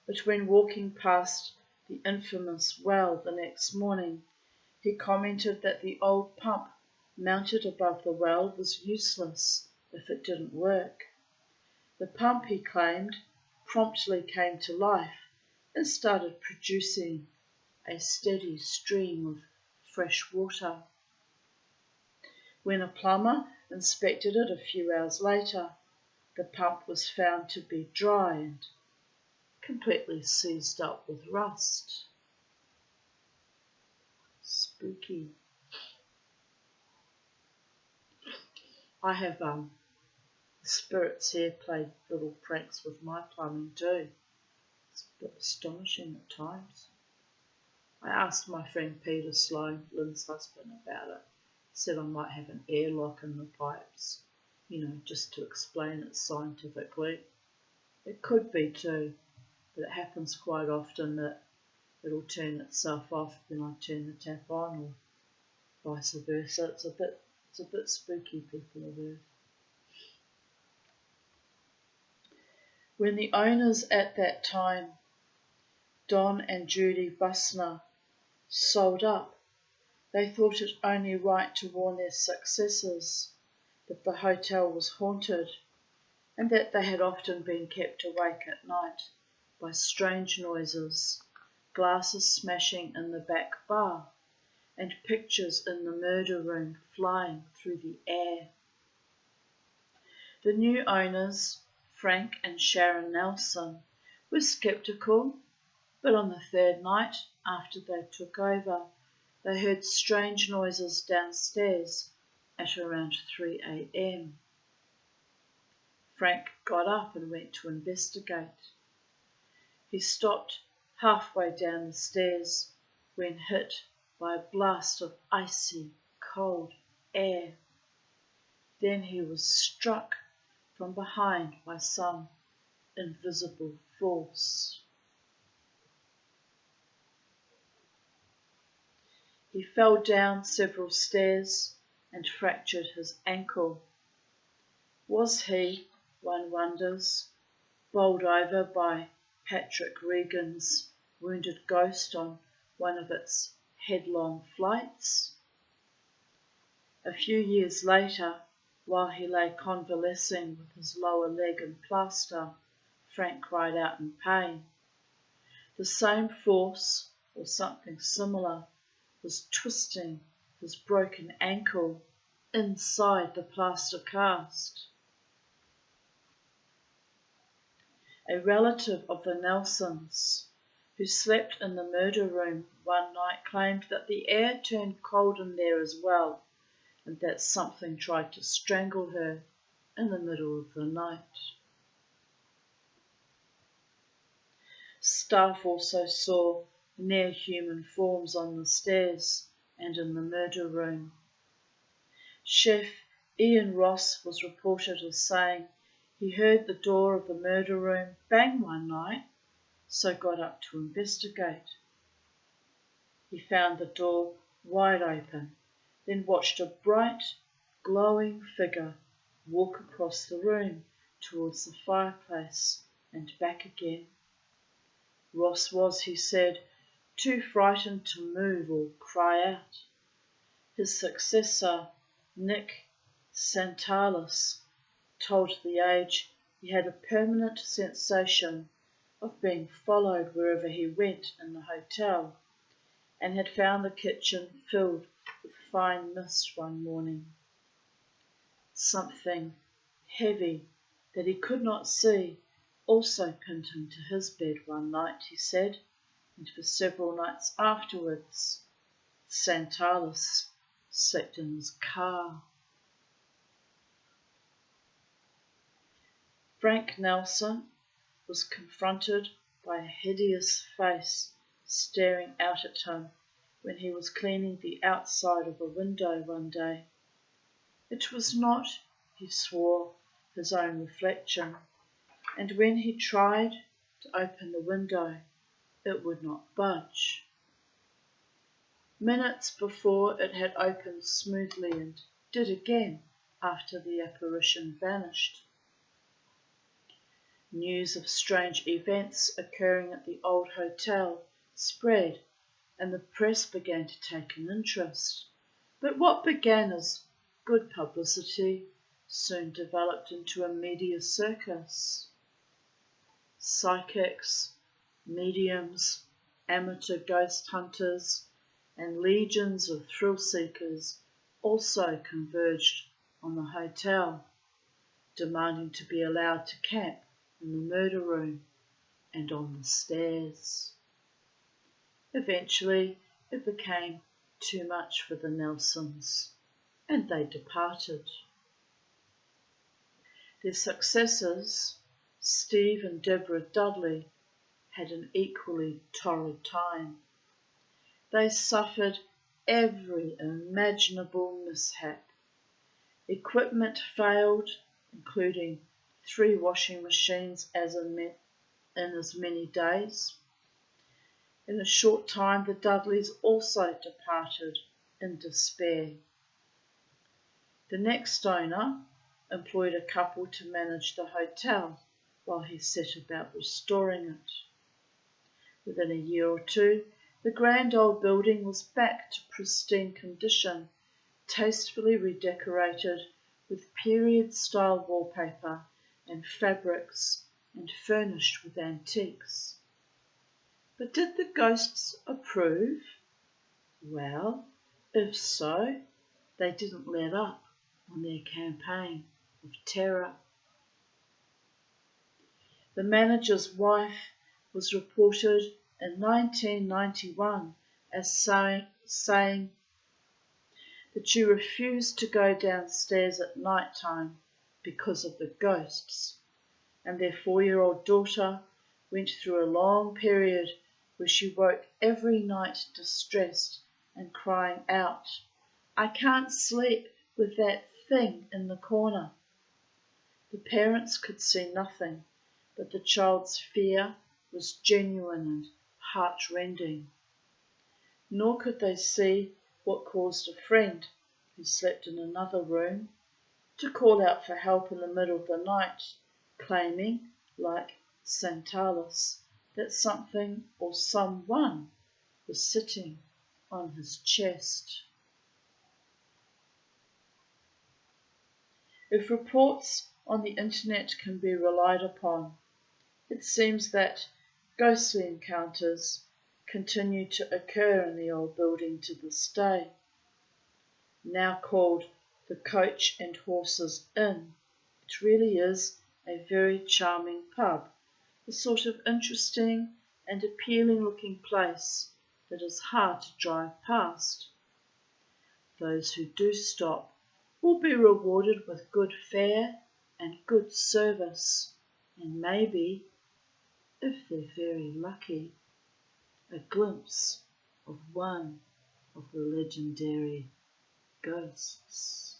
but when walking past the infamous well the next morning, he commented that the old pump mounted above the well was useless if it didn't work. The pump, he claimed, promptly came to life and started producing a steady stream of fresh water. When a plumber inspected it a few hours later, the pump was found to be dry and completely seized up with rust. Spooky. I have spirits here played little pranks with my plumbing too. It's a bit astonishing at times. I asked my friend Peter Sloan, Lynn's husband, about it. He said I might have an airlock in the pipes, just to explain it scientifically. It could be too, but it happens quite often that it'll turn itself off when I turn the tap on, or vice versa. It's a bit spooky, people of Earth. When the owners at that time, Don and Judy Bussner, sold up, they thought it only right to warn their successors that the hotel was haunted and that they had often been kept awake at night by strange noises, glasses smashing in the back bar, and pictures in the murder room flying through the air. The new owners, Frank and Sharon Nelson, were sceptical, but on the third night after they took over, they heard strange noises downstairs at around 3 a.m. Frank got up and went to investigate. He stopped halfway down the stairs when hit by a blast of icy, cold air. Then he was struck from behind by some invisible force. He fell down several stairs and fractured his ankle. Was he, one wonders, bowled over by Patrick Regan's wounded ghost on one of its headlong flights? A few years later, while he lay convalescing with his lower leg in plaster, Frank cried out in pain. The same force, or something similar, was twisting his broken ankle inside the plaster cast. A relative of the Nelsons, who slept in the murder room one night, claimed that the air turned cold in there as well, and that something tried to strangle her in the middle of the night. Staff also saw near-human forms on the stairs and in the murder room. Chef Ian Ross was reported as saying he heard the door of the murder room bang one night, so got up to investigate. He found the door wide open, then watched a bright, glowing figure walk across the room towards the fireplace and back again. Ross was, he said, too frightened to move or cry out. His successor, Nick Santalis, told The Age he had a permanent sensation of being followed wherever he went in the hotel, and had found the kitchen filled with fine mist one morning. Something heavy that he could not see also pinned him to his bed one night, he said, and for several nights afterwards, Santalis slept in his car. Frank Nelson was confronted by a hideous face staring out at him when he was cleaning the outside of a window one day. It was not, he swore, his own reflection, and when he tried to open the window, it would not budge. Minutes before it had opened smoothly and did again after the apparition vanished. News of strange events occurring at the old hotel spread, and the press began to take an interest. But what began as good publicity soon developed into a media circus. Psychics, mediums, amateur ghost hunters, and legions of thrill seekers also converged on the hotel, demanding to be allowed to camp in the murder room and on the stairs. Eventually, it became too much for the Nelsons, and they departed. Their successors, Steve and Deborah Dudley, had an equally torrid time. They suffered every imaginable mishap. Equipment failed, including 3 washing machines in as many days. In a short time, the Dudleys also departed in despair. The next owner employed a couple to manage the hotel while he set about restoring it. Within a year or two, the grand old building was back to pristine condition, tastefully redecorated with period-style wallpaper and fabrics and furnished with antiques. But did the ghosts approve? Well, if so, they didn't let up on their campaign of terror. The manager's wife was reported in 1991 as saying that she refused to go downstairs at night time because of the ghosts, and their 4-year-old daughter went through a long period where she woke every night distressed and crying out, "I can't sleep with that thing in the corner." The parents could see nothing, but the child's fear was genuine and heart-rending. Nor could they see what caused a friend, who slept in another room, to call out for help in the middle of the night, claiming, like Santalis, that something or someone was sitting on his chest. If reports on the internet can be relied upon, it seems that ghostly encounters continue to occur in the old building to this day. Now called the Coach and Horses Inn, it really is a very charming pub, a sort of interesting and appealing looking place that is hard to drive past. Those who do stop will be rewarded with good fare and good service, and maybe if they're very lucky, a glimpse of one of the legendary ghosts.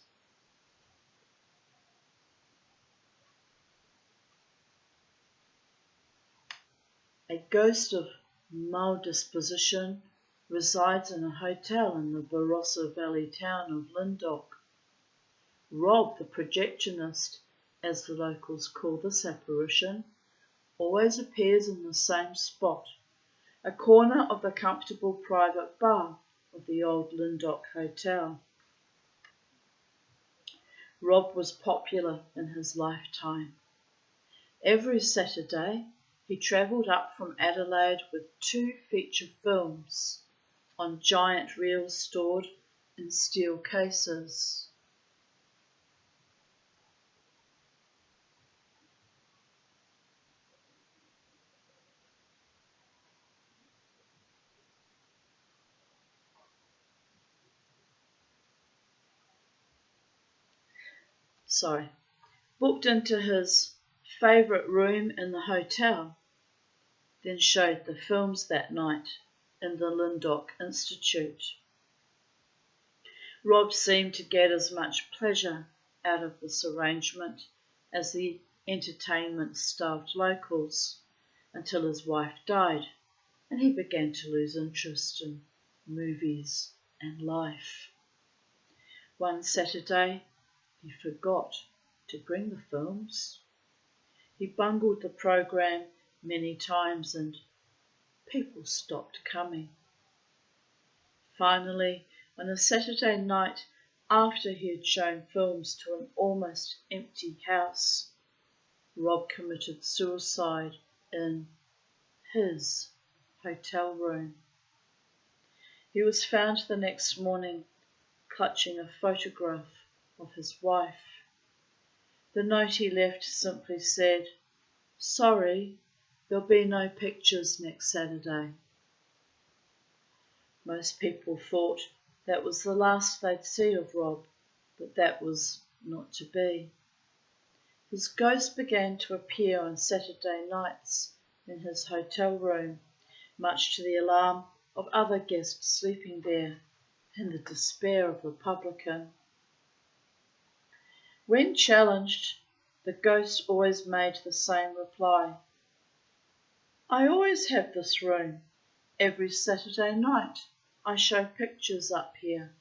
A ghost of mal-disposition resides in a hotel in the Barossa Valley town of Lyndoch. Rob, the projectionist, as the locals call this apparition, always appears in the same spot, a corner of the comfortable private bar of the old Lyndoch Hotel. Rob was popular in his lifetime. Every Saturday, he travelled up from Adelaide with 2 feature films on giant reels stored in steel cases. Booked into his favourite room in the hotel, then showed the films that night in the Lyndoch Institute. Rob seemed to get as much pleasure out of this arrangement as the entertainment-starved locals, until his wife died and he began to lose interest in movies and life. One Saturday, he forgot to bring the films. He bungled the program many times and people stopped coming. Finally, on a Saturday night after he had shown films to an almost empty house, Rob committed suicide in his hotel room. He was found the next morning clutching a photograph of his wife. The note he left simply said, "Sorry, there'll be no pictures next Saturday." Most people thought that was the last they'd see of Rob, but that was not to be. His ghost began to appear on Saturday nights in his hotel room, much to the alarm of other guests sleeping there and the despair of the publican. When challenged, the ghost always made the same reply. "I always have this room. Every Saturday night I show pictures up here."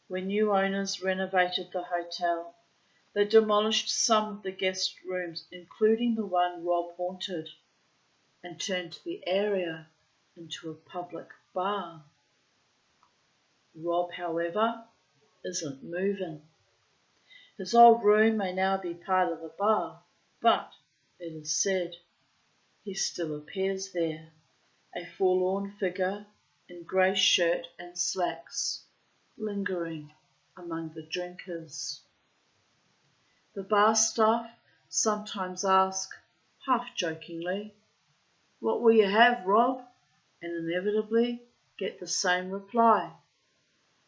When new owners renovated the hotel, they demolished some of the guest rooms, including the one Rob haunted, and turned the area into a public bar. Rob, however, isn't moving. His old room may now be part of the bar, but, it is said, he still appears there, a forlorn figure in grey shirt and slacks, lingering among the drinkers. The bar staff sometimes ask, half jokingly, "What will you have, Rob?" and inevitably get the same reply.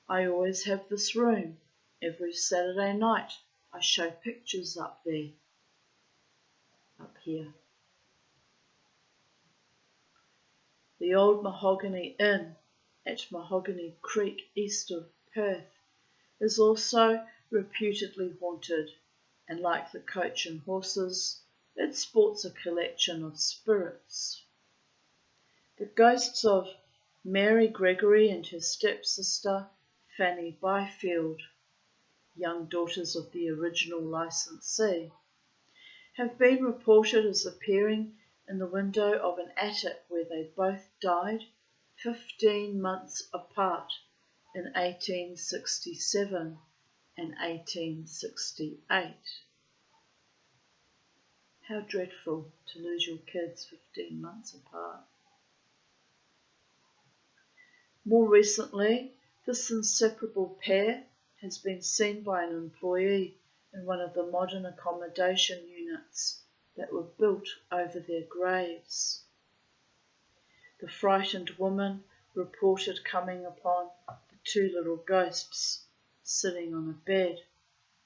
"I always have this room. Every Saturday night I show pictures up there." Up here. The old Mahogany Inn at Mahogany Creek east of Perth is also reputedly haunted, and like the Coach and Horses, it sports a collection of spirits. The ghosts of Mary Gregory and her stepsister Fanny Byfield, young daughters of the original licensee, have been reported as appearing in the window of an attic where they both died 15 months apart in 1867 and 1868. How dreadful to lose your kids 15 months apart. More recently, this inseparable pair has been seen by an employee in one of the modern accommodation units that were built over their graves. The frightened woman reported coming upon the 2 little ghosts sitting on a bed.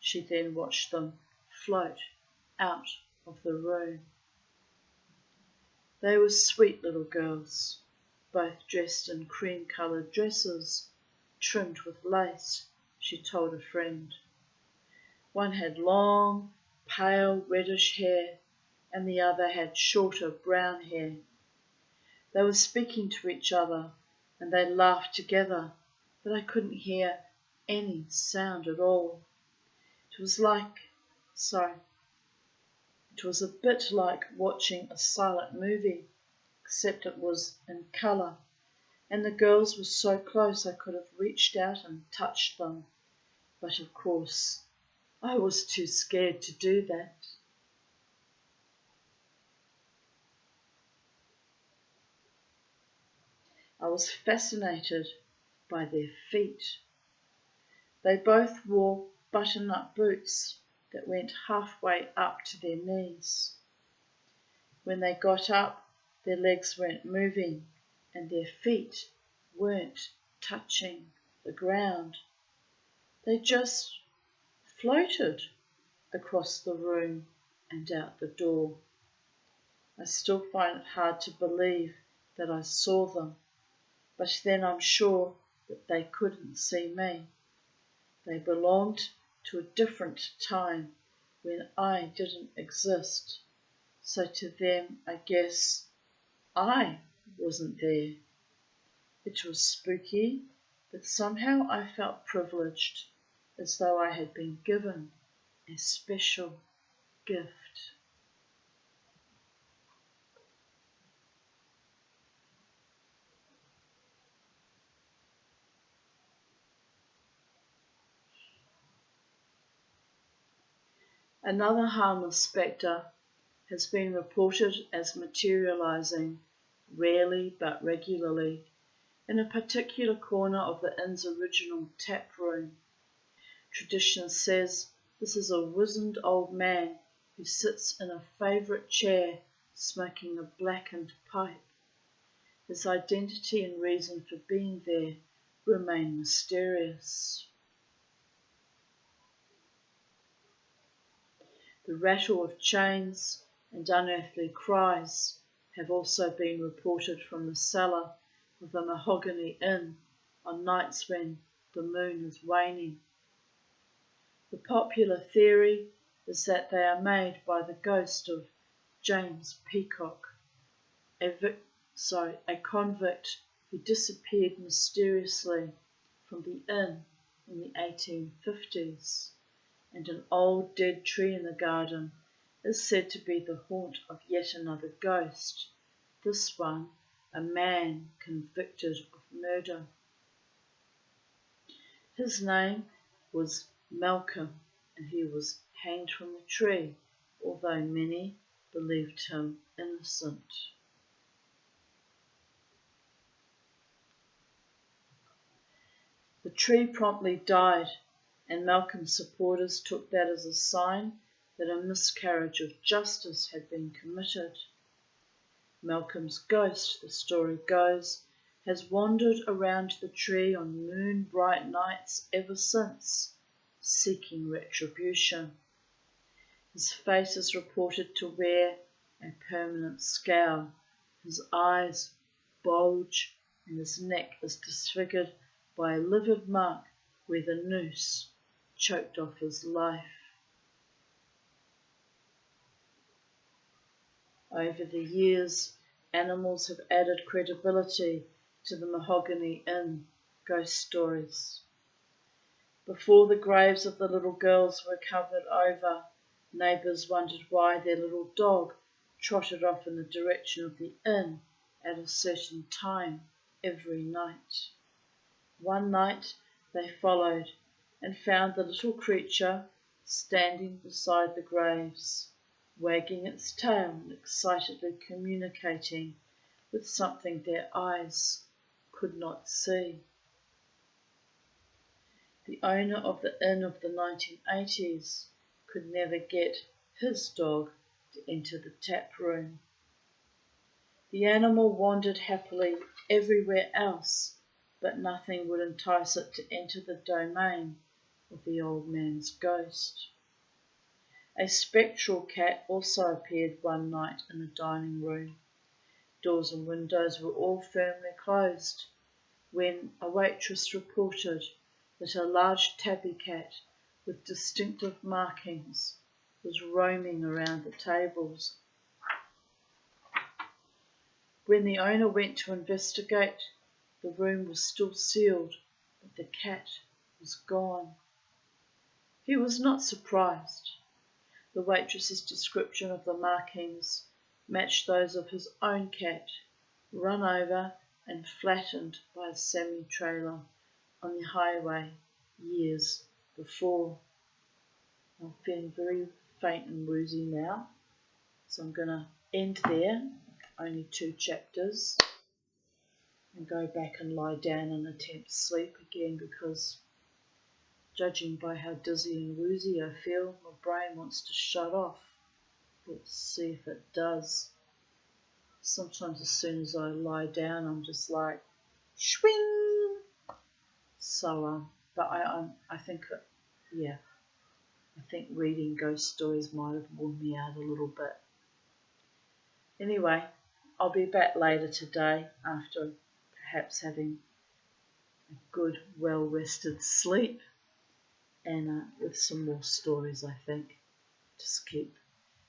She then watched them float out of the room. They were sweet little girls, both dressed in cream-coloured dresses, trimmed with lace, she told a friend. One had long, pale reddish hair, and the other had shorter brown hair. They were speaking to each other, and they laughed together, but I couldn't hear any sound at all. It was a bit like watching a silent movie, except it was in colour, and the girls were so close I could have reached out and touched them. But of course, I was too scared to do that. I was fascinated by their feet. They both wore button-up boots that went halfway up to their knees. When they got up, their legs weren't moving and their feet weren't touching the ground. They just floated across the room and out the door. I still find it hard to believe that I saw them, but then I'm sure that they couldn't see me. They belonged to a different time when I didn't exist. So to them, I guess, I wasn't there. It was spooky, but somehow I felt privileged, as though I had been given a special gift. Another harmless spectre has been reported as materialising, rarely but regularly, in a particular corner of the inn's original tap room. Tradition says this is a wizened old man who sits in a favourite chair smoking a blackened pipe. His identity and reason for being there remain mysterious. The rattle of chains and unearthly cries have also been reported from the cellar of the Mahogany Inn on nights when the moon is waning. The popular theory is that they are made by the ghost of James Peacock, a convict who disappeared mysteriously from the inn in the 1850s. And an old dead tree in the garden is said to be the haunt of yet another ghost, this one a man convicted of murder. His name was Malcolm, and he was hanged from the tree, although many believed him innocent. The tree promptly died, and Malcolm's supporters took that as a sign that a miscarriage of justice had been committed. Malcolm's ghost, the story goes, has wandered around the tree on moon-bright nights ever since, seeking retribution. His face is reported to wear a permanent scowl, his eyes bulge, and his neck is disfigured by a livid mark where the noose choked off his life. Over the years, animals have added credibility to the Mahogany Inn ghost stories. Before the graves of the little girls were covered over, neighbours wondered why their little dog trotted off in the direction of the inn at a certain time every night. One night they followed and found the little creature standing beside the graves, wagging its tail and excitedly communicating with something their eyes could not see. The owner of the inn of the 1980s could never get his dog to enter the tap room. The animal wandered happily everywhere else, but nothing would entice it to enter the domain of the old man's ghost. A spectral cat also appeared one night in the dining room, Doors and windows were all firmly closed when a waitress reported that a large tabby cat with distinctive markings was roaming around the tables. When the owner went to investigate, the room was still sealed, but the cat was gone. He was not surprised. The waitress's description of the markings matched those of his own cat, run over and flattened by a semi-trailer on the highway years before. I'm feeling very faint and woozy now, so I'm going to end there, only 2 chapters, and go back and lie down and attempt to sleep again, because judging by how dizzy and woozy I feel, my brain wants to shut off. Let's see if it does. Sometimes as soon as I lie down, I'm just like, swing. So, but I think, I think reading ghost stories might have worn me out a little bit. Anyway, I'll be back later today after perhaps having a good, well-rested sleep, and with some more stories, I think.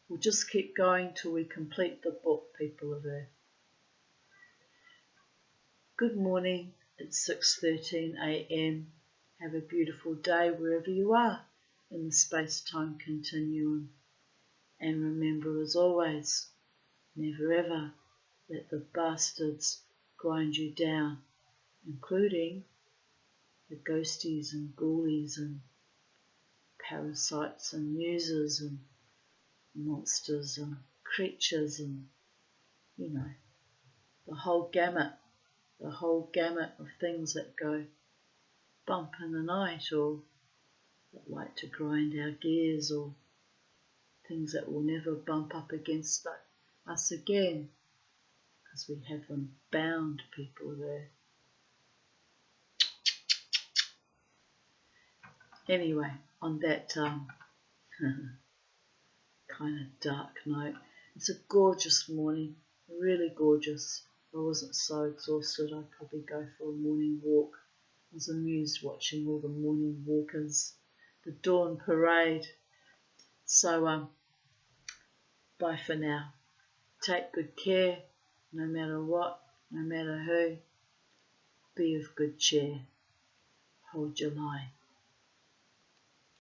We'll just keep going till we complete the book, people of Earth. Good morning. It's 6:13 a.m. Have a beautiful day wherever you are in the space-time continuum. And remember, as always, never ever let the bastards grind you down, including the ghosties and ghoulies and parasites and muses and monsters and creatures and, the whole gamut of things that go bump in the night, or that like to grind our gears, or things that will never bump up against us again, because we have them bound, people there. Anyway, on that kind of dark note, it's a gorgeous morning, really gorgeous. If I wasn't so exhausted, I'd probably go for a morning walk. I was amused watching all the morning walkers, the dawn parade. So, bye for now. Take good care, no matter what, no matter who. Be of good cheer. Hold your line.